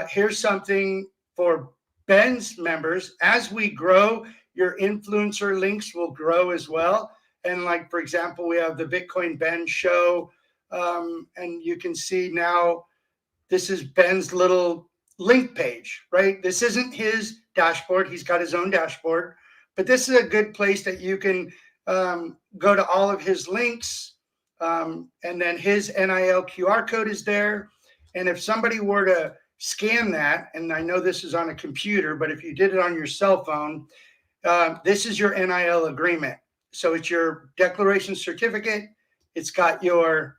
Speaker 4: Here's something for Ben's members. As we grow, your influencer links will grow as well. And like, for example, we have the Bitcoin Ben show. And you can see now, this is Ben's little link page, right? This isn't his dashboard. He's got his own dashboard. But this is a good place that you can go to all of his links. And then his NIL QR code is there. And if somebody were to scan that, and I know this is on a computer, but if you did it on your cell phone, this is your NIL agreement. So it's your declaration certificate. It's got your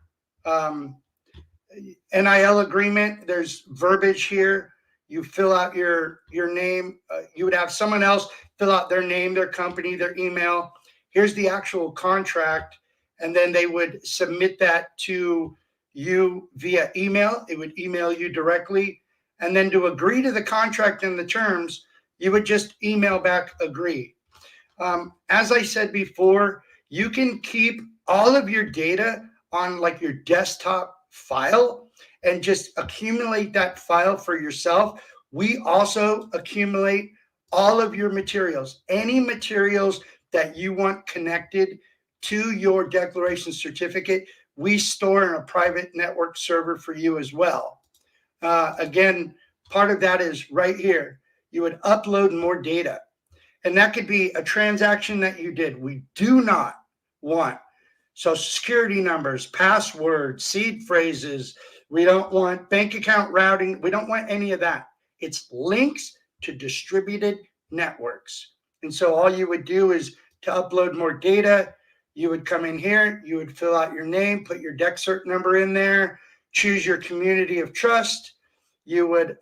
Speaker 4: NIL agreement. There's verbiage here. You fill out your name. You would have someone else fill out their name, their company, their email. Here's the actual contract. And then they would submit that to you via email. It would email you directly. And then to agree to the contract and the terms, you would just email back agree. As I said before, you can keep all of your data on like your desktop file and just accumulate that file for yourself. We also accumulate all of your materials, any materials that you want connected to your declaration certificate, we store in a private network server for you as well. Again, part of that is right here. You would upload more data. And that could be a transaction that you did. We do not want social security numbers, passwords, seed phrases. We don't want bank account routing. We don't want any of that. It's links to distributed networks. And so all you would do is to upload more data, you would come in here, you would fill out your name, put your DEC cert number in there, choose your community of trust. You would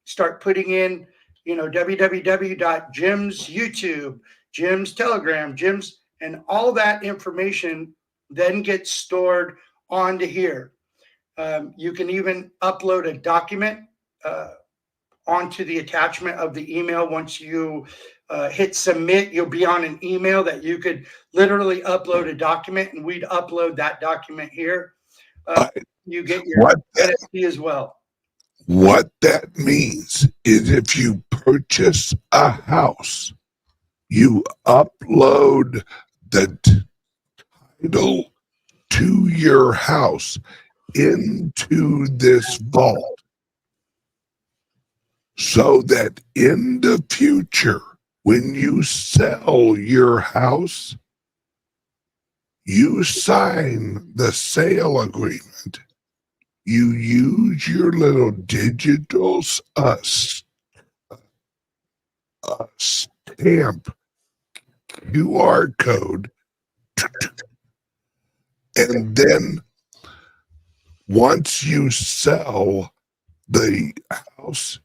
Speaker 4: start putting in, www.Jim's YouTube, Jim's Telegram, Jim's, and all that information then gets stored onto here. You can even upload a document onto the attachment of the email. Once you hit submit, you'll be on an email that you could literally upload a document, and we'd upload that document here. You get your NFT as well.
Speaker 2: What that means is if you purchase a house, you upload the title to your house into this vault so that in the future, when you sell your house, you sign the sale agreement. You use your little digital stamp QR code, and then once you sell the house,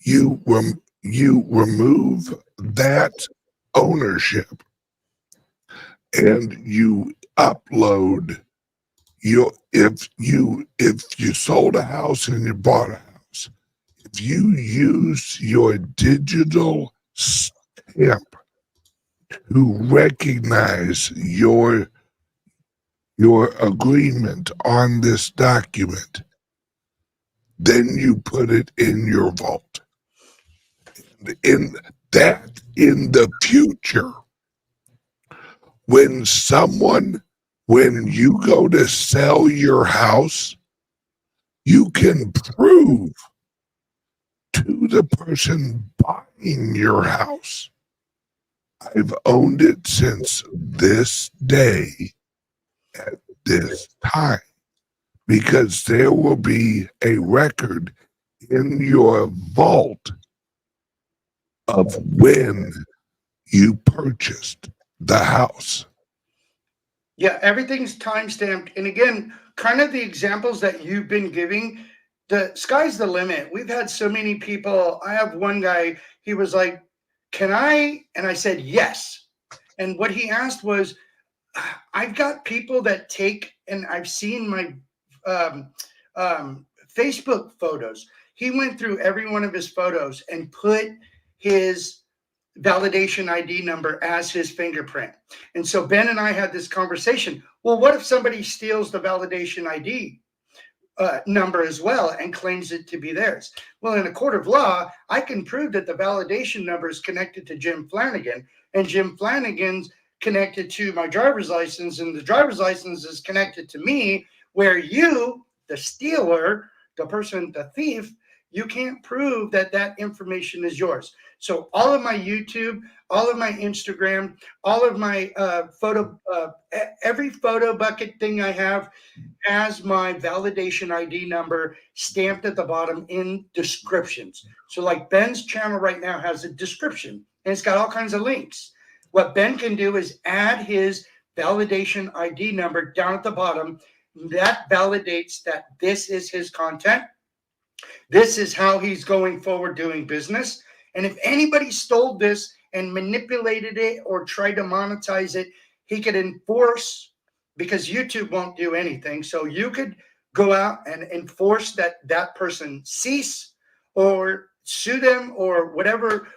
Speaker 2: you remove that ownership, and you upload if you sold a house and you bought a house, if you use your digital stamp stamp to recognize your agreement on this document, then you put it in your vault. In the future, when you go to sell your house, you can prove to the person buying your house, I've owned it since this day at this time, because there will be a record in your vault of when you purchased the house.
Speaker 4: Yeah, everything's timestamped. And again, kind of the examples that you've been giving, the sky's the limit. We've had so many people. I have one guy, he was like, can I? And I said, yes. And what he asked was, I've got people that take, and I've seen my Facebook photos. He went through every one of his photos and put his validation ID number as his fingerprint. And so Ben and I had this conversation. Well, what if somebody steals the validation ID number as well and claims it to be theirs? Well, in a court of law, I can prove that the validation number is connected to Jim Flanagan, and Jim Flanagan's connected to my driver's license, and the driver's license is connected to me, where you, the stealer, the person, the thief, you can't prove that that information is yours. So all of my YouTube, all of my Instagram, all of my every photo bucket thing I have has my validation ID number stamped at the bottom in descriptions. So like Ben's channel right now has a description, and it's got all kinds of links. What Ben can do is add his validation ID number down at the bottom. That validates that this is his content. This is how he's going forward doing business. And if anybody stole this and manipulated it or tried to monetize it, he could enforce, because YouTube won't do anything. So you could go out and enforce that that person cease, or sue them, or whatever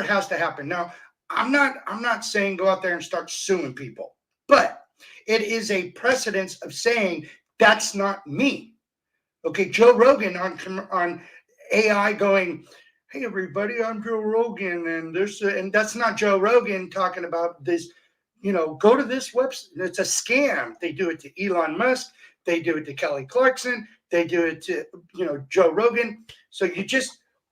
Speaker 4: has to happen. Now, I'm not saying go out there and start suing people, but it is a precedence of saying that's not me. Okay, Joe Rogan on AI going, hey everybody, I'm Joe Rogan, and that's not Joe Rogan talking about this. You know, go to this website. It's a scam. They do it to Elon Musk. They do it to Kelly Clarkson. They do it to Joe Rogan. So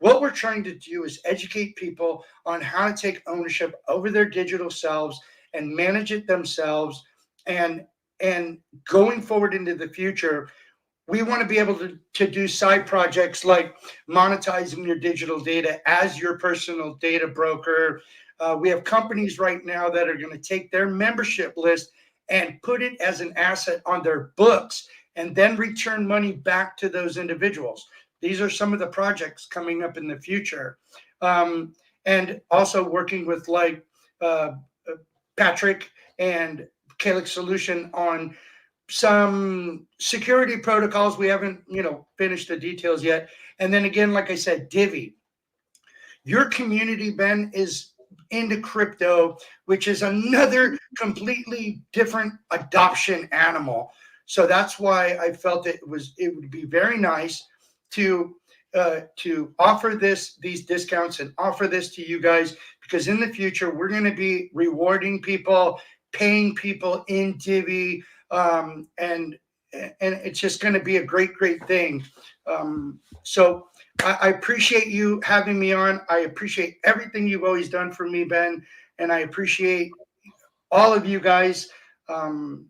Speaker 4: what we're trying to do is educate people on how to take ownership over their digital selves and manage it themselves. And going forward into the future, we want to be able to do side projects like monetizing your digital data as your personal data broker. We have companies right now that are going to take their membership list and put it as an asset on their books and then return money back to those individuals. These are some of the projects coming up in the future. And also working with like Patrick and CALIX Solution on some security protocols. We haven't, finished the details yet. And then again, like I said, Divvy. Your community, Ben, is into crypto, which is another completely different adoption animal. So that's why I felt it would be very nice to offer these discounts and offer this to you guys, because in the future we're going to be rewarding people, paying people in Divvy, and it's just going to be a great thing. So I appreciate you having me on. I appreciate everything you've always done for me, Ben, and I appreciate all of you guys. When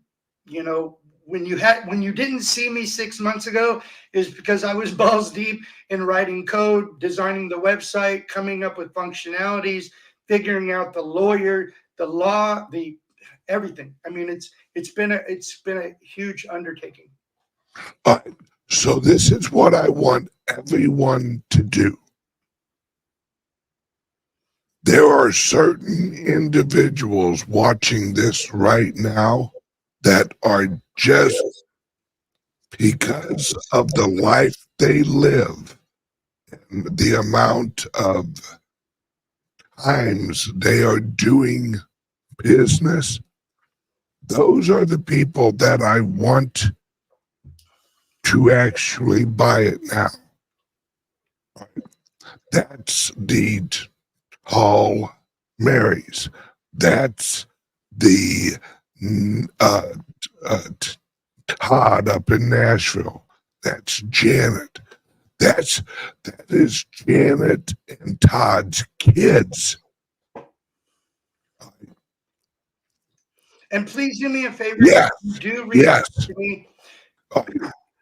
Speaker 4: you didn't see me 6 months ago, is because I was balls deep in writing code, designing the website, coming up with functionalities, figuring out the law, the everything. I mean, it's been a huge undertaking.
Speaker 2: So this is what I want everyone to do. There are certain individuals watching this right now that are just, because of the life they live and the amount of times they are doing business, those are the people that I want to actually buy it now. That's the Hall Marys. That's the Todd up in Nashville. That's Janet. That is Janet and Todd's kids.
Speaker 4: And please do me a favor.
Speaker 2: Yes.
Speaker 4: Do reach out to me.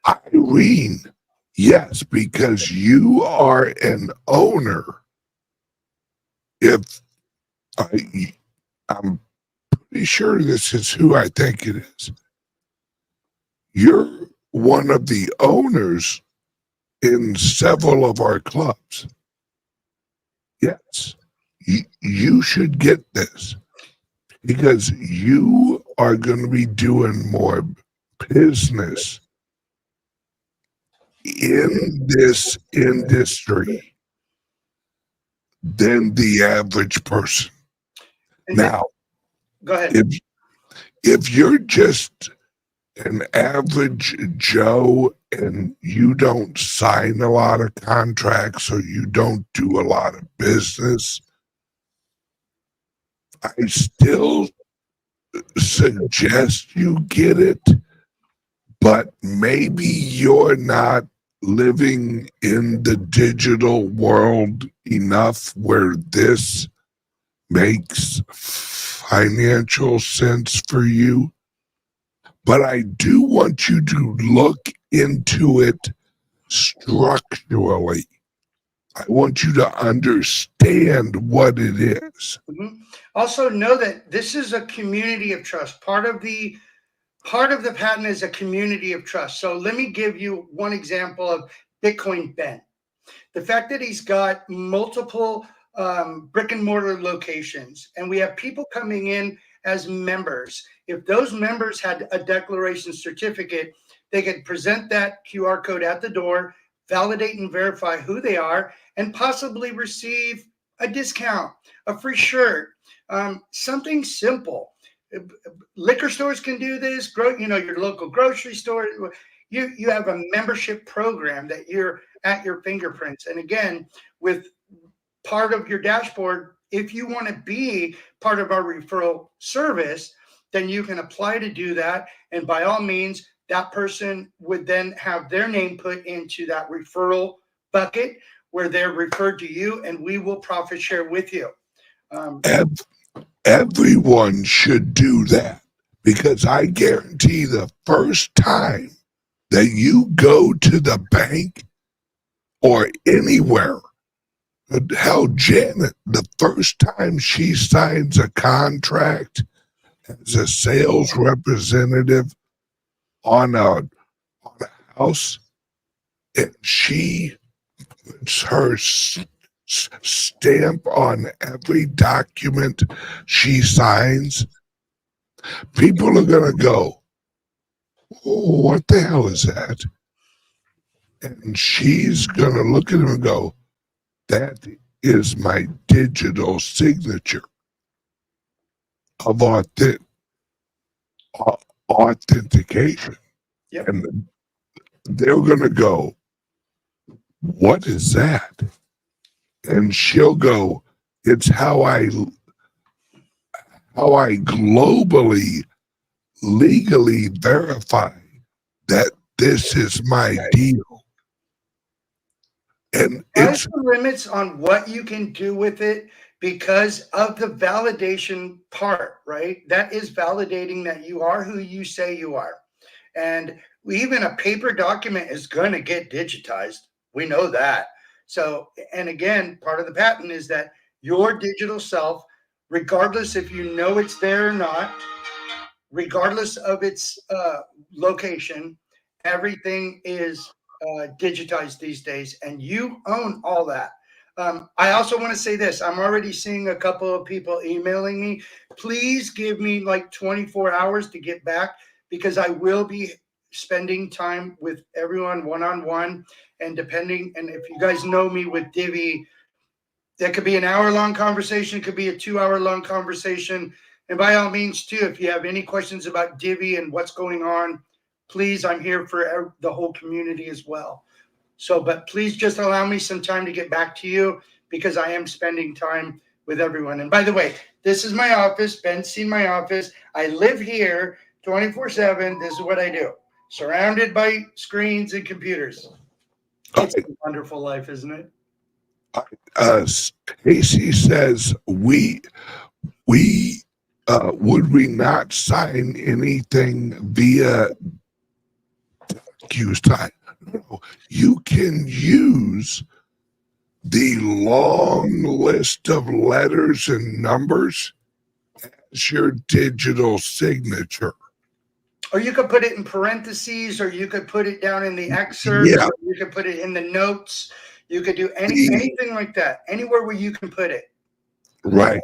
Speaker 2: Irene, yes, because you are an owner. I'm pretty sure this is who I think it is. You're one of the owners in several of our clubs. Yes, you should get this because you are going to be doing more business in this industry than the average person.
Speaker 4: And
Speaker 2: now,
Speaker 4: go ahead.
Speaker 2: If you're just an average Joe and you don't sign a lot of contracts or you don't do a lot of business, I still suggest you get it, but maybe you're not living in the digital world enough where this makes financial sense for you. But I do want you to look into it structurally. I want you to understand what it is.
Speaker 4: Mm-hmm. Also know that this is a community of trust. Part of the patent is a community of trust. So let me give you one example of Bitcoin Ben. The fact that he's got multiple brick and mortar locations, and we have people coming in as members. If those members had a declaration certificate, they could present that QR code at the door, validate and verify who they are, and possibly receive a discount, a free shirt, something simple. Liquor stores can do this. Your local grocery store. You have a membership program that you're at your fingerprints. And again, with part of your dashboard, if you want to be part of our referral service, then you can apply to do that. And by all means, that person would then have their name put into that referral bucket where they're referred to you, and we will profit share with you.
Speaker 2: Everyone should do that, because I guarantee the first time that you go to the bank or anywhere, hell, Janet, the first time she signs a contract as a sales representative on a house, and she puts her stamp on every document she signs, people are going to go, oh, what the hell is that? And she's going to look at him and go, that is my digital signature of authentication.
Speaker 4: Yep.
Speaker 2: And they're going to go, what is that? And she'll go, it's how I globally, legally verify that this is my deal. And
Speaker 4: it's the limits on what you can do with it because of the validation part, right? That is validating that you are who you say you are. And even a paper document is going to get digitized. We know that. So, and again, part of the patent is that your digital self, regardless if you know it's there or not, regardless of its location, everything is digitized these days, and you own all that. I also want to say this. I'm already seeing a couple of people emailing me. Please give me like 24 hours to get back, because I will be spending time with everyone one-on-one. And if you guys know me with Divvy, That could be an hour-long conversation. It could be a 2-hour-long conversation. And by all means, too, if you have any questions about Divvy and what's going on, please, I'm here for the whole community as well. So, but please just allow me some time to get back to you because I am spending time with everyone. And by the way, this is my office. Ben's seen my office. I live here 24/7. This is what I do. Surrounded by screens and computers. It's a wonderful life, isn't it?
Speaker 2: Casey says, would we not sign anything via DocuSign? No, you can use the long list of letters and numbers as your digital signature.
Speaker 4: Or you could put it in parentheses, or you could put it down in the excerpt,
Speaker 2: Yeah.
Speaker 4: or you could put it in the notes. You could do anything like that, anywhere where you can put it.
Speaker 2: Right.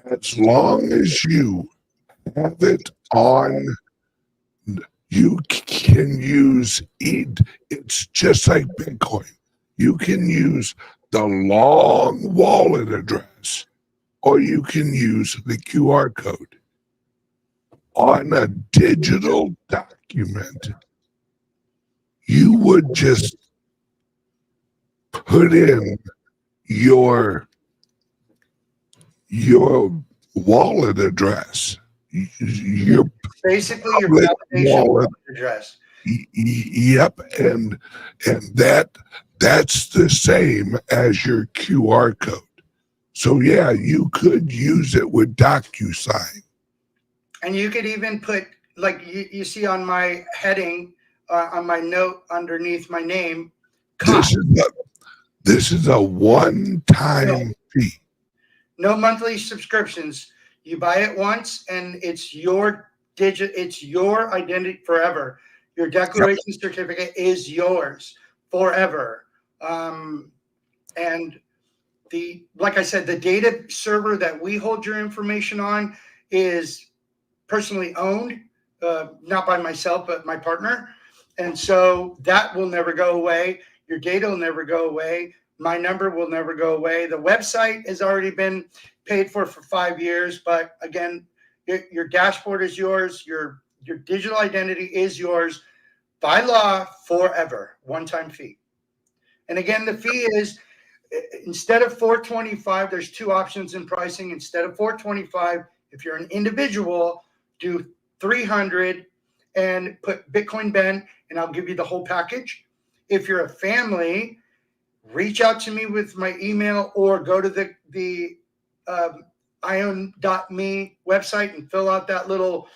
Speaker 2: As long as you have it on, you can use it. It's just like Bitcoin. You can use the long wallet address, or you can use the QR code. On a digital document, you would just put in your wallet address, your
Speaker 4: Basically your
Speaker 2: public
Speaker 4: validation
Speaker 2: wallet
Speaker 4: address.
Speaker 2: Yep, and that's the same as your QR code. So yeah, you could use it with DocuSign.
Speaker 4: And you could even put, like you see on my heading, on my note underneath my name,
Speaker 2: This is a one-time fee.
Speaker 4: No monthly subscriptions. You buy it once, and it's your it's your identity forever. Your declaration certificate is yours forever. And like I said, the data server that we hold your information on is personally owned, not by myself, but my partner. And so that will never go away. Your data will never go away. My number will never go away. The website has already been paid for 5 years. But again, your dashboard is yours. Your digital identity is yours by law forever. One-time fee. And again, the fee is, instead of $425, there's two options in pricing. Instead of $425, if you're an individual, do $300 and put Bitcoin Ben, and I'll give you the whole package. If you're a family, reach out to me with my email, or go to the iOwnMe website and fill out that little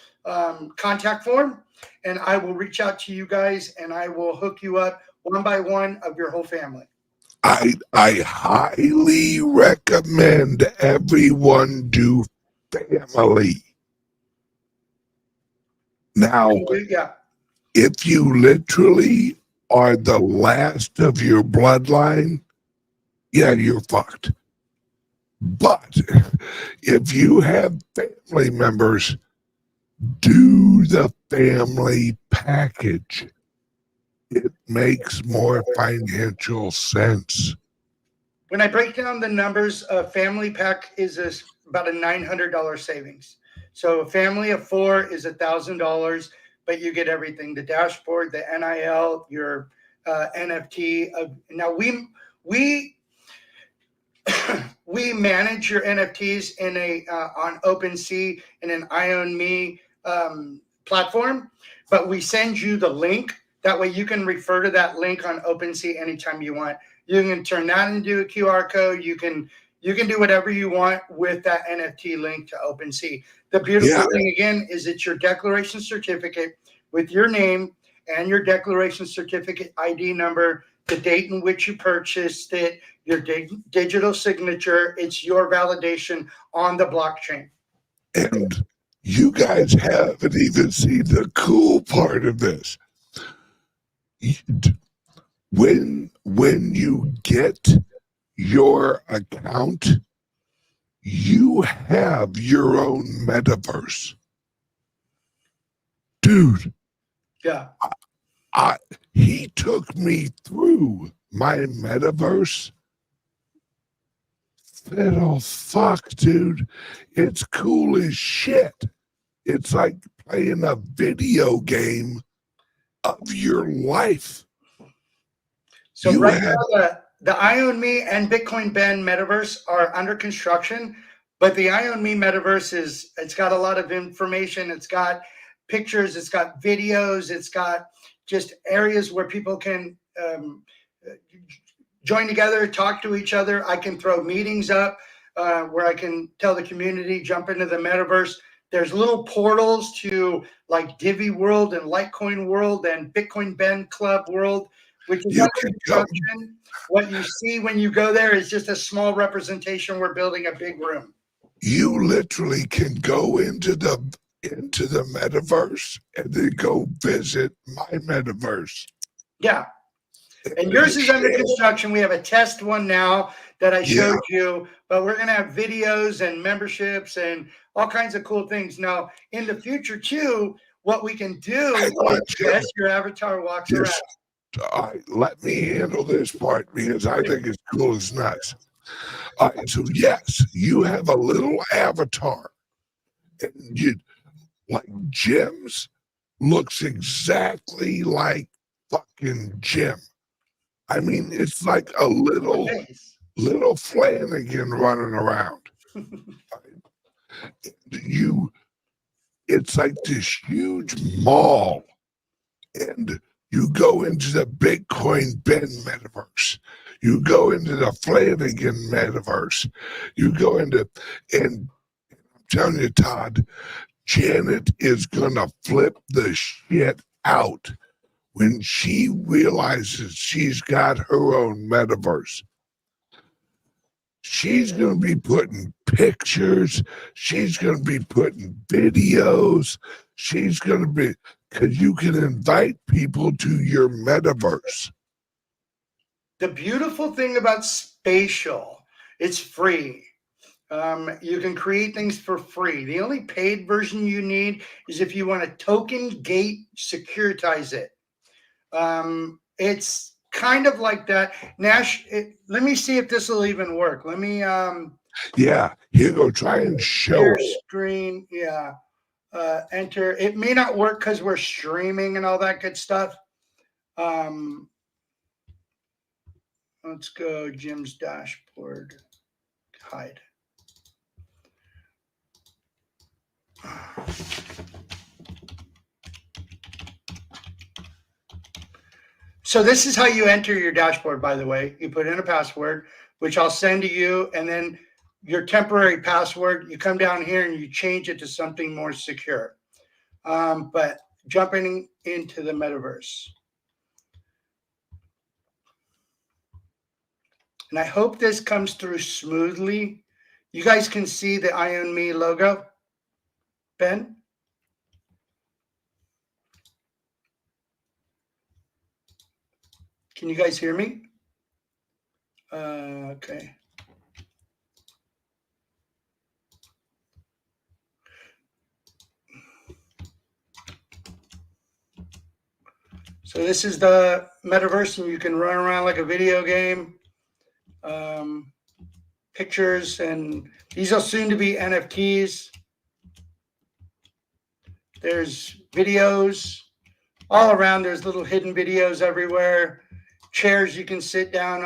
Speaker 4: contact form, and I will reach out to you guys, and I will hook you up one by one of your whole family.
Speaker 2: I highly recommend everyone do family. Now, if you literally are the last of your bloodline, yeah, you're fucked. But if you have family members, do the family package. It makes more financial sense.
Speaker 4: When I break down the numbers, a family pack is about a $900 savings. So a family of 4 is $1,000, but you get everything: the dashboard, the NIL, your NFT. Now we manage your NFTs in on OpenSea in an iOwnMe platform, but we send you the link. That way you can refer to that link on OpenSea anytime you want. You can turn that into a QR code. You can do whatever you want with that NFT link to OpenSea. The beautiful thing, again, is it's your declaration certificate with your name and your declaration certificate ID number, the date in which you purchased it, your digital signature. It's your validation on the blockchain.
Speaker 2: And you guys haven't even seen the cool part of this. When you get your account, you have your own metaverse. Dude.
Speaker 4: Yeah.
Speaker 2: He took me through my metaverse. fiddle fuck, dude. It's cool as shit. It's like playing a video game of your life.
Speaker 4: So
Speaker 2: You
Speaker 4: right
Speaker 2: have,
Speaker 4: now, the iOwnMe and Bitcoin Ben Metaverse are under construction, but the iOwnMe Metaverse it's got a lot of information. It's got pictures, it's got videos, it's got just areas where people can join together, talk to each other. I can throw meetings up where I can tell the community, jump into the metaverse. There's little portals to like Divvy World and Litecoin World and Bitcoin Ben Club World, which is
Speaker 2: you
Speaker 4: under
Speaker 2: can go,
Speaker 4: construction. What you see when you go there is just a small representation. We're building a big room.
Speaker 2: you literally can go into the metaverse and then go visit my metaverse.
Speaker 4: Yeah. And yours is under construction. We have a test one now that I showed you, but we're going to have videos and memberships and all kinds of cool things. Now, in the future, too, what we can do is, yes, your avatar walks around.
Speaker 2: All right, let me handle this part because I think it's cool as nuts. All right, so yes, you have a little avatar. And you, like Jim's looks exactly like fucking Jim. I mean, it's like a little Flanagan running around. It's like this huge mall, and you go into the Bitcoin Ben metaverse. You go into the Flanagan metaverse. You go into, and I'm telling you, Todd, Janet is gonna flip the shit out when she realizes she's got her own metaverse. She's going to be putting pictures. She's going to be putting videos. She's going to be, because you can invite people to your metaverse.
Speaker 4: The beautiful thing about Spatial, it's free. You can create things for free. The only paid version you need is if you want to token gate securitize it. It's kind of like that. Nash, let me see if this will even work. Let me
Speaker 2: yeah, here go, try and show it.
Speaker 4: Screen, yeah. Enter. It may not work because we're streaming and all that good stuff. Let's go Jim's dashboard. Hide. So this is how you enter your dashboard, by the way. You put in a password, which I'll send to you, and then your temporary password, you come down here and you change it to something more secure. But jumping into the metaverse. And I hope this comes through smoothly. You guys can see the iOwnMe logo, Ben? Can you guys hear me? Okay. So this is the metaverse, and you can run around like a video game. Pictures, and these are soon to be NFTs. There's videos all around. There's little hidden videos everywhere. Chairs you can sit down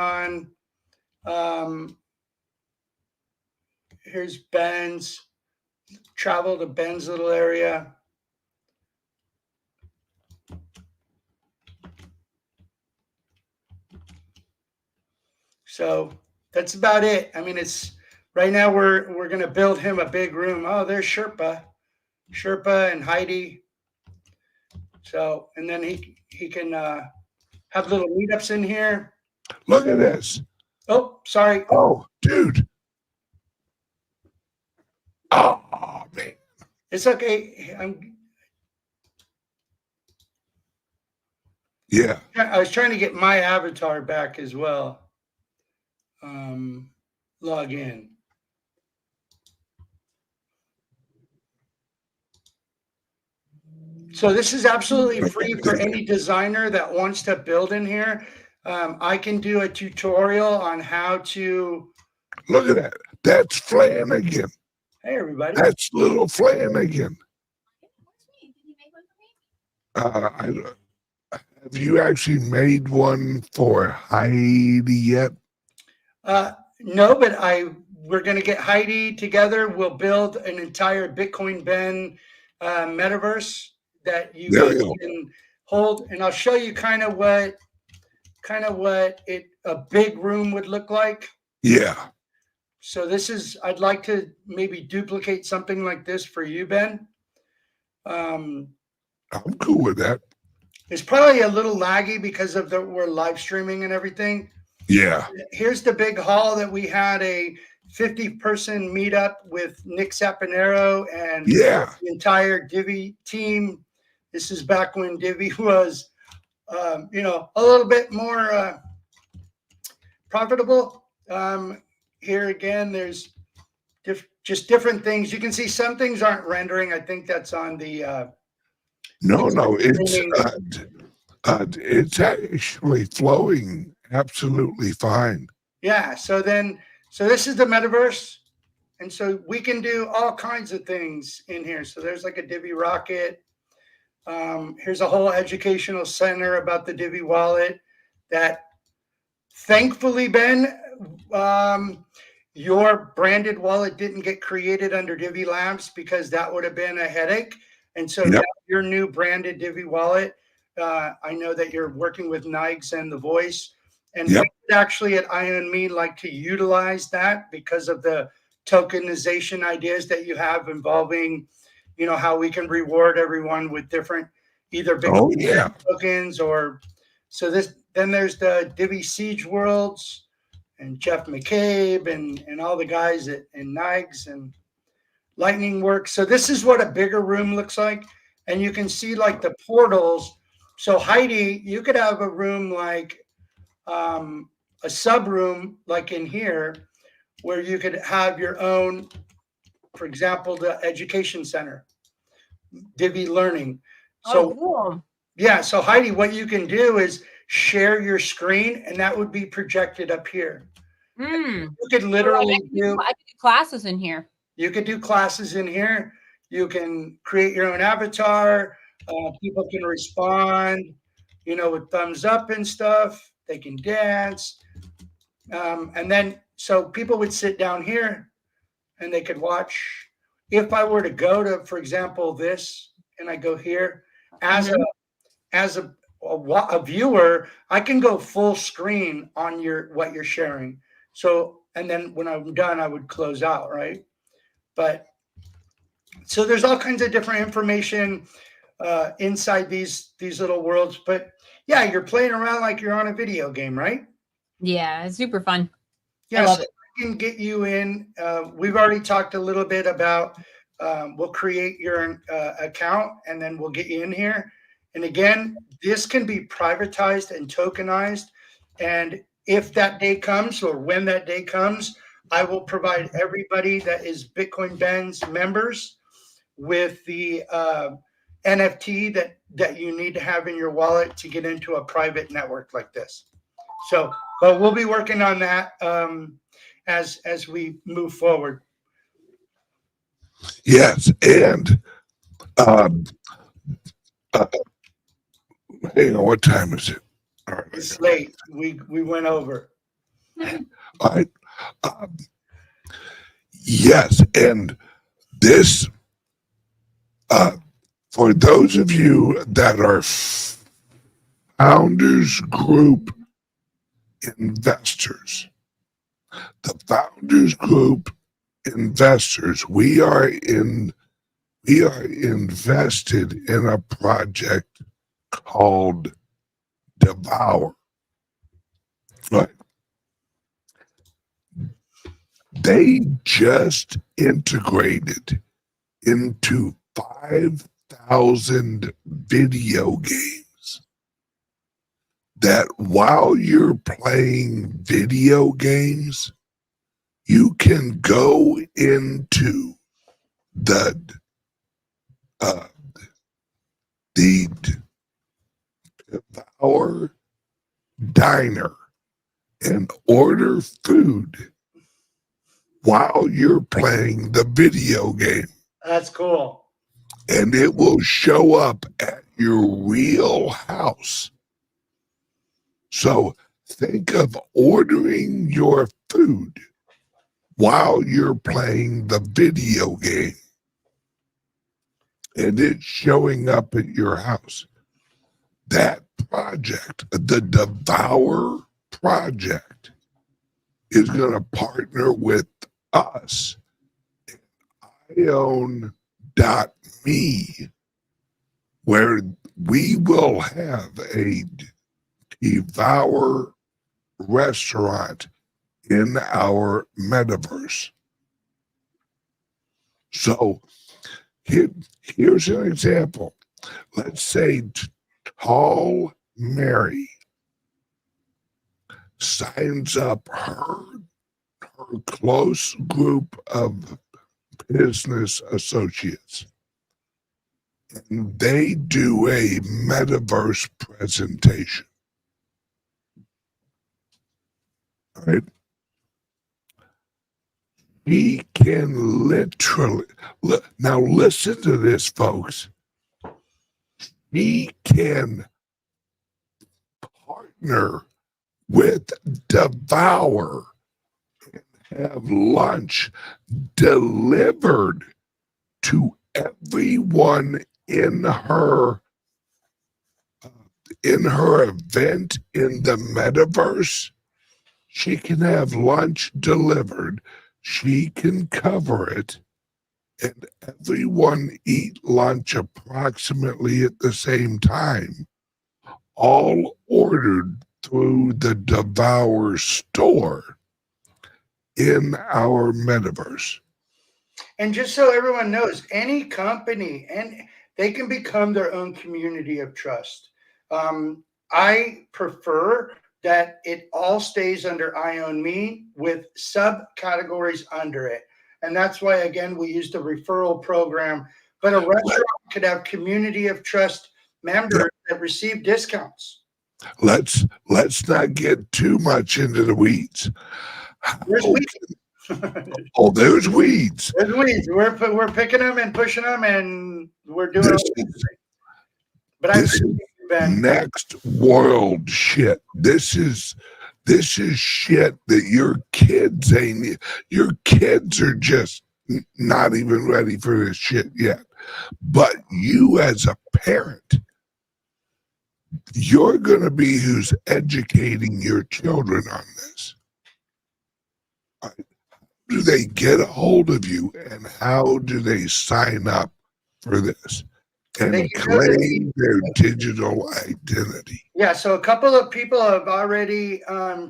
Speaker 4: on. Here's Ben's. Travel to Ben's little area. So that's about it. I mean, it's right now we're gonna build him a big room. Oh, there's Sherpa and Heidi. So, and then he can have little meetups in here.
Speaker 2: Look at this.
Speaker 4: Oh, sorry.
Speaker 2: Oh, dude. Oh, man.
Speaker 4: It's okay.
Speaker 2: Yeah.
Speaker 4: I was trying to get my avatar back as well. Log in. So this is absolutely free for any designer that wants to build in here. I can do a tutorial on how to.
Speaker 2: Look at that. That's Flanagan.
Speaker 4: Hey, everybody.
Speaker 2: That's little Flanagan. Have you actually made one for Heidi yet?
Speaker 4: No, but we're going to get Heidi together. We'll build an entire Bitcoin Ben metaverse that you
Speaker 2: There
Speaker 4: guys
Speaker 2: you go.
Speaker 4: can hold, and I'll show you kind of what a big room would look like.
Speaker 2: Yeah.
Speaker 4: So this is, I'd like to maybe duplicate something like this for you, Ben.
Speaker 2: I'm cool with that.
Speaker 4: It's probably a little laggy because of we're live streaming and everything.
Speaker 2: Yeah.
Speaker 4: Here's the big hall that we had a 50-person meetup with Nick Saponaro and
Speaker 2: Yeah.
Speaker 4: the entire Divvy team. This is back when Divvy was, a little bit more profitable. Here again, there's just different things. You can see some things aren't rendering. I think that's on the.
Speaker 2: No, it's actually flowing absolutely fine.
Speaker 4: Yeah. So this is the metaverse. And so we can do all kinds of things in here. So there's like a Divvy rocket. Here's a whole educational center about the Divvy wallet that thankfully, Ben, your branded wallet didn't get created under Divvy Labs because that would have been a headache. And so now your new branded Divvy wallet, I know that you're working with Nikes and The Voice. And we actually at iOwnMe like to utilize that because of the tokenization ideas that you have involving, how we can reward everyone with different either Bitcoin tokens or so this. Then there's the Divvy Siege Worlds and Jeff McCabe and all the guys and Nikes and Lightning Works. So this is what a bigger room looks like. And you can see like the portals. So Heidi, you could have a room like a sub room like in here where you could have your own, for example, the education center, Divvy Learning. So
Speaker 5: cool.
Speaker 4: Yeah, so Heidi, what you can do is share your screen and that would be projected up here. You could literally
Speaker 5: I could do classes in here.
Speaker 4: You could do classes in here. You can create your own avatar. People can respond, with thumbs up and stuff. They can dance. And then, so people would sit down here and they could watch. If I were to go to, for example, this, and I go here, as a viewer, I can go full screen on what you're sharing. So, and then when I'm done, I would close out, right? But so there's all kinds of different information inside these little worlds. But yeah, you're playing around like you're on a video game, right?
Speaker 5: Yeah, it's super fun.
Speaker 4: Yeah,
Speaker 5: I love it.
Speaker 4: I can get you in. We've already talked a little bit about. We'll create your account and then we'll get you in here. And again, this can be privatized and tokenized. And if that day comes or when that day comes, I will provide everybody that is Bitcoin Ben's members with the NFT that you need to have in your wallet to get into a private network like this. So, but we'll be working on that as we move forward.
Speaker 2: Yes, and hang on, what time is it? All right,
Speaker 4: it's late. We went over.
Speaker 2: All right. Yes, and this, for those of you that are Founders Group investors, the Founders Group investors, we are invested in a project called Devour. Right. They just integrated into 5,000 video games that while you're playing video games, you can go into the Devour Diner and order food while you're playing the video game.
Speaker 4: That's cool.
Speaker 2: And it will show up at your real house. So think of ordering your food while you're playing the video game. And it's showing up at your house. That project, the Devour project, is going to partner with us at iOwnMe, where we will have a Devour restaurant in our metaverse. So here's an example. Let's say Tall Mary signs up her close group of business associates, and they do a metaverse presentation. All right. We can literally, now listen to this, folks. We can partner with Devour and have lunch delivered to everyone in her event in the metaverse. She can have lunch delivered. She can cover it, and everyone eat lunch approximately at the same time, all ordered through the Devour store in our metaverse.
Speaker 4: And just so everyone knows, any company, and they can become their own community of trust. I prefer that it all stays under iOwnMe with subcategories under it. And that's why, again, we use the referral program. But a restaurant could have community of trust members that receive discounts.
Speaker 2: Let's not get too much into the weeds.
Speaker 4: There's weeds.
Speaker 2: Oh, there's weeds.
Speaker 4: There's weeds. We're picking them and pushing them, and we're doing it. But I appreciate you, Ben.
Speaker 2: Next world shit. This is shit that your kids are just not even ready for this shit yet. But you as a parent, you're going to be who's educating your children on this. How do they get a hold of you, and how do they sign up for this and claim their digital identity?
Speaker 4: Yeah, so a couple of people have already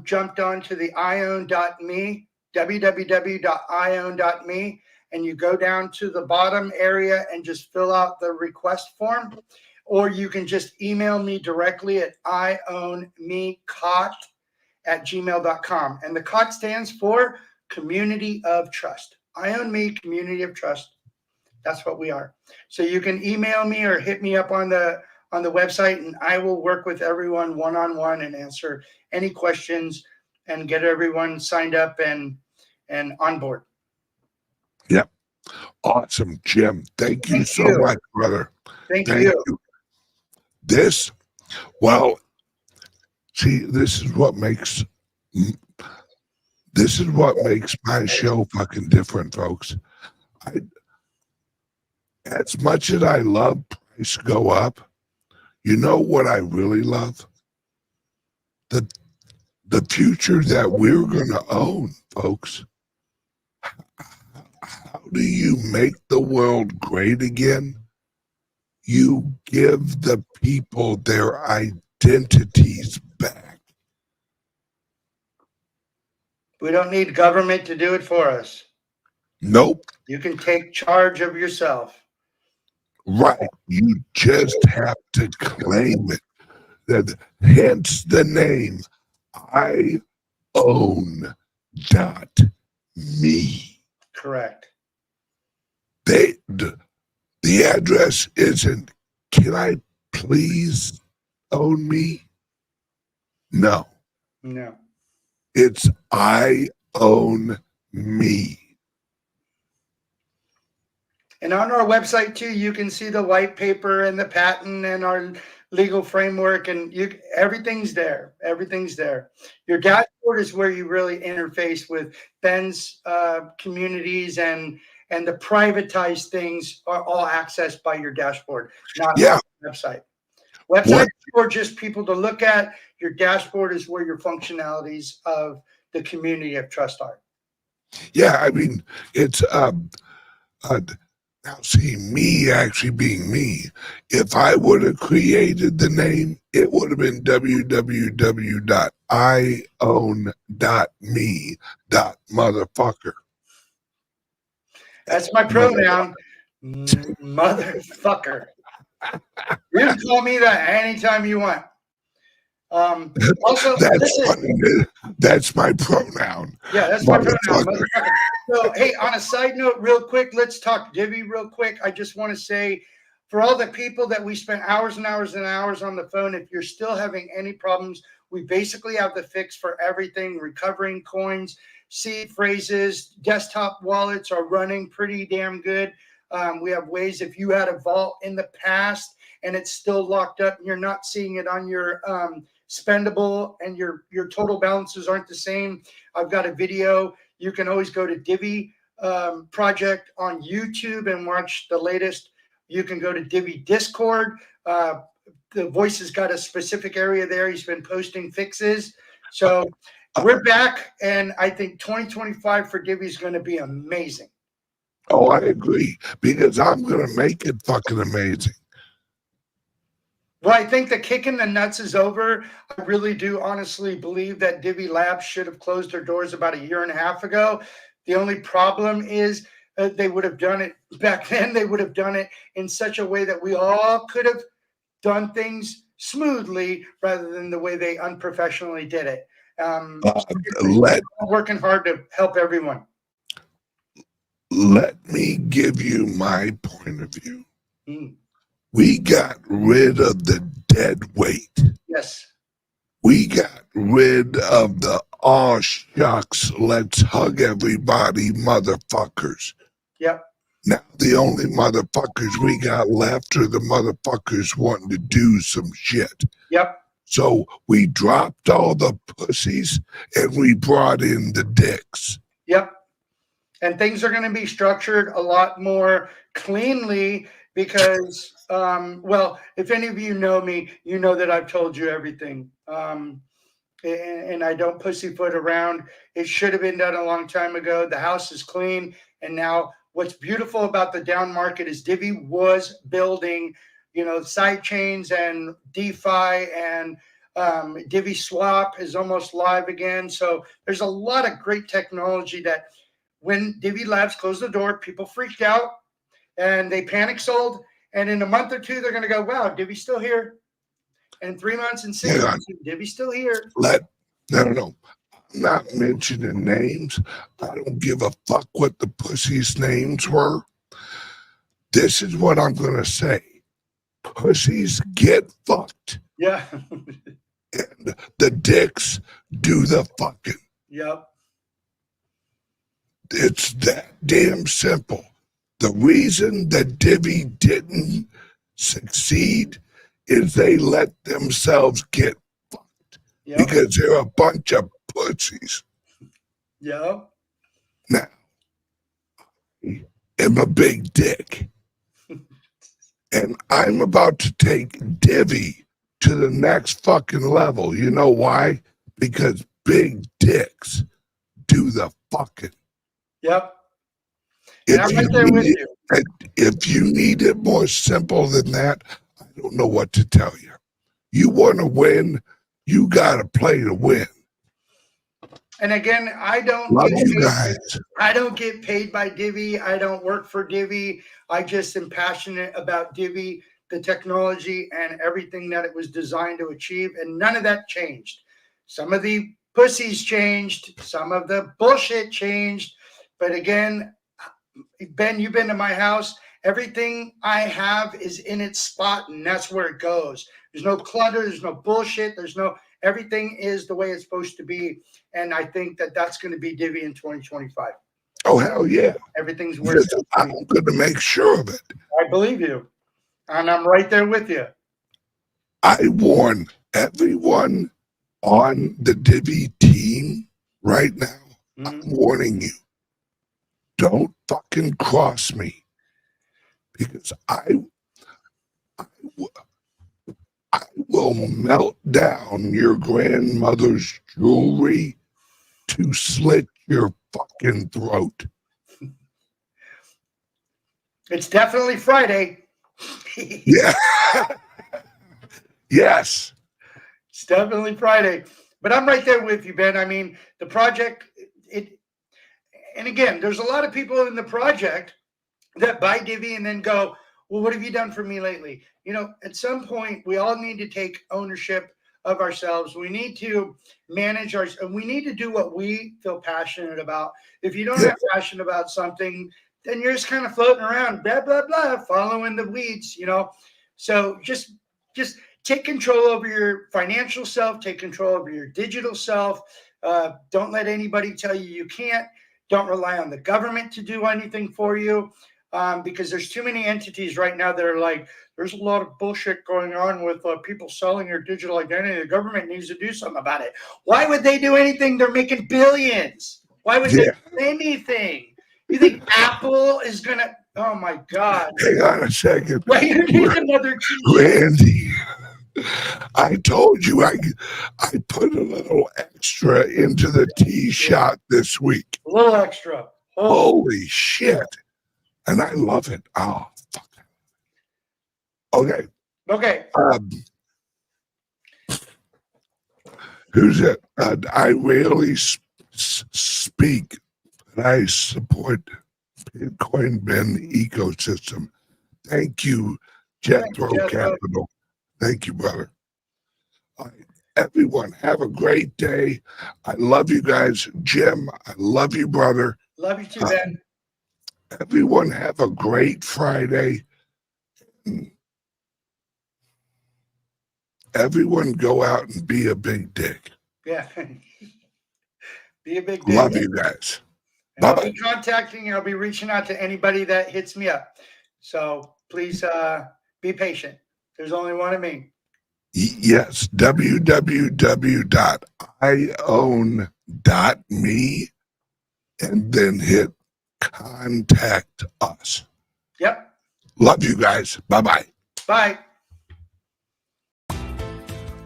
Speaker 4: jumped onto the iown.me, www.iown.me, and you go down to the bottom area and just fill out the request form, or you can just email me directly at iownmecot@gmail.com. And the COT stands for Community of Trust. iOwnMe, Community of Trust. That's what we are. So you can email me or hit me up on the website, and I will work with everyone one-on-one and answer any questions and get everyone signed up and on board.
Speaker 2: Yep. Awesome, Jim. Thank you so much, brother.
Speaker 4: Thank you.
Speaker 2: This is what makes my show fucking different, folks. As much as I love price go up, you know what I really love? The future that we're going to own, folks. How do you make the world great again? You give the people their identities back.
Speaker 4: We don't need government to do it for us.
Speaker 2: Nope.
Speaker 4: You can take charge of yourself.
Speaker 2: Right. You just have to claim it. Hence the name iOwn.me.
Speaker 4: Correct.
Speaker 2: The address isn't, can I please own me? No.
Speaker 4: No.
Speaker 2: It's iOwnMe.
Speaker 4: And on our website too, you can see the white paper and the patent and our legal framework, and everything's there. Everything's there. Your dashboard is where you really interface with Ben's communities, and the privatized things are all accessed by your dashboard, not the website. Websites for just people to look at. Your dashboard is where your functionalities of the community of trust are.
Speaker 2: Yeah, I mean, it's now see, me actually being me, if I would have created the name, it would have been www.iownme.motherfucker.
Speaker 4: That's my pronoun, motherfucker. You can call me that anytime you want. Also,
Speaker 2: that's my pronoun.
Speaker 4: Yeah, that's my pronoun, motherfucker. So, hey, on a side note, real quick, let's talk Divvy real quick. I just want to say, for all the people that we spent hours and hours and hours on the phone, if you're still having any problems, we basically have the fix for everything. Recovering coins, seed phrases, desktop wallets are running pretty damn good. We have ways, if you had a vault in the past and it's still locked up and you're not seeing it on your spendable and your total balances aren't the same, I've got a video. You can always go to Divvy project on YouTube and watch the latest. You can go to Divvy Discord. The voice has got a specific area there. He's been posting fixes. So we're back, and I think 2025 for Divvy is going to be amazing.
Speaker 2: Oh, I agree, because I'm going to make it fucking amazing.
Speaker 4: Well, I think the kick in the nuts is over. I really do honestly believe that Divvy Labs should have closed their doors about 1.5 years ago. The only problem is they would have done it back then. They would have done it in such a way that we all could have done things smoothly rather than the way they unprofessionally did it. Working hard to help everyone.
Speaker 2: Let me give you my point of view. We got rid of the dead weight.
Speaker 4: Yes.
Speaker 2: We got rid of the aw shucks, let's hug everybody motherfuckers.
Speaker 4: Yep.
Speaker 2: Now the only motherfuckers we got left are the motherfuckers wanting to do some shit.
Speaker 4: Yep.
Speaker 2: So we dropped all the pussies and we brought in the dicks.
Speaker 4: Yep. And things are going to be structured a lot more cleanly because, well, if any of you know me, you know that I've told you everything. And I don't pussyfoot around. It should have been done a long time ago. The house is clean. And now what's beautiful about the down market is Divvy was building, side chains and DeFi, and Divvy Swap is almost live again. So there's a lot of great technology that when Divvy Labs closed the door, people freaked out and they panic sold. And in a month or two, they're going to go, wow, Divvy's still here. And 3 months and 6 months, Divvy's still here.
Speaker 2: No. I'm not mentioning names. I don't give a fuck what the pussies' names were. This is what I'm going to say. Pussies get fucked.
Speaker 4: Yeah.
Speaker 2: And the dicks do the fucking.
Speaker 4: Yep.
Speaker 2: It's that damn simple. The reason that Divvy didn't succeed is they let themselves get fucked.
Speaker 4: Yep.
Speaker 2: Because they're a bunch of pussies.
Speaker 4: Yeah.
Speaker 2: Now, I'm a big dick. And I'm about to take Divvy to the next fucking level. You know why? Because big dicks do the fucking.
Speaker 4: Yep. And I'm right there with you.
Speaker 2: If you need it more simple than that, I don't know what to tell you. You want to win, you got to play to win.
Speaker 4: And again, I don't get paid by Divvy. I don't work for Divvy. I just am passionate about Divvy, the technology, and everything that it was designed to achieve. And none of that changed. Some of the pussies changed. Some of the bullshit changed. But again, Ben, you've been to my house. Everything I have is in its spot, and that's where it goes. There's no clutter. There's no bullshit. Everything is the way it's supposed to be. And I think that that's going to be Divvy in 2025.
Speaker 2: Oh, hell yeah.
Speaker 4: Everything's worth
Speaker 2: Yes, I'm going to make sure of it.
Speaker 4: I believe you. And I'm right there with you.
Speaker 2: I warn everyone on the Divvy team right now. I'm warning you. Don't fucking cross me. Because I will melt down your grandmother's jewelry to slit your fucking throat.
Speaker 4: It's definitely Friday.
Speaker 2: Yeah. Yes.
Speaker 4: It's definitely Friday. But I'm right there with you, Ben. I mean, the project, and again, there's a lot of people in the project that buy Divvy and then go, well, what have you done for me lately? You know, at some point, we all need to take ownership of ourselves. We need to manage and we need to do what we feel passionate about. If you don't have passion about something, then you're just kind of floating around, blah, blah, blah, following the weeds, you know? So just take control over your financial self, take control over your digital self. Don't let anybody tell you you can't. Don't rely on the government to do anything for you. Because there's too many entities right now that are like, there's a lot of bullshit going on with people selling your digital identity. The government needs to do something about it. Why would they do anything? They're making billions. Why would they do anything? You think Apple is going to, oh my God.
Speaker 2: Hang on a second.
Speaker 4: Why you need another
Speaker 2: Randy, I told you I put a little extra into the tee shot this week.
Speaker 4: A little extra.
Speaker 2: Holy shit. And I love it. Oh, fuck. Okay.
Speaker 4: Okay.
Speaker 2: Who's it? I rarely speak, but I support Bitcoin Ben ecosystem. Thank you, Jethro Capital. Thank you, brother. All right. Everyone, have a great day. I love you guys. Jim, I love you, brother.
Speaker 4: Love you too, Ben.
Speaker 2: Everyone have a great Friday. Everyone go out and be a big dick.
Speaker 4: Yeah. Be a big dick.
Speaker 2: Love you guys.
Speaker 4: And I'll be contacting you. I'll be reaching out to anybody that hits me up. So please be patient. There's only one of me.
Speaker 2: Yes. www.iown.me and then hit contact us.
Speaker 4: Yep.
Speaker 2: Love you guys. Bye-bye.
Speaker 4: Bye.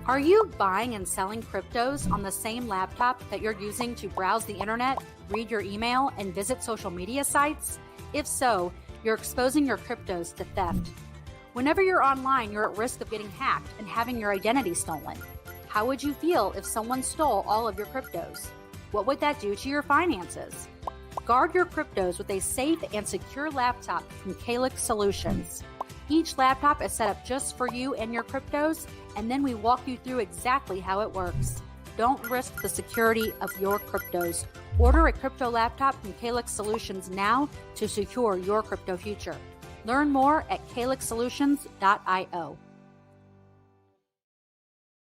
Speaker 1: Are you buying and selling cryptos on the same laptop that you're using to browse the internet, read your email, and visit social media sites? If so, you're exposing your cryptos to theft. Whenever you're online, you're at risk of getting hacked and having your identity stolen. How would you feel if someone stole all of your cryptos? What would that do to your finances? Guard your cryptos with a safe and secure laptop from CALIX Solutions. Each laptop is set up just for you and your cryptos, and then we walk you through exactly how it works. Don't risk the security of your cryptos. Order a crypto laptop from CALIX Solutions now to secure your crypto future. Learn more at calixsolutions.io.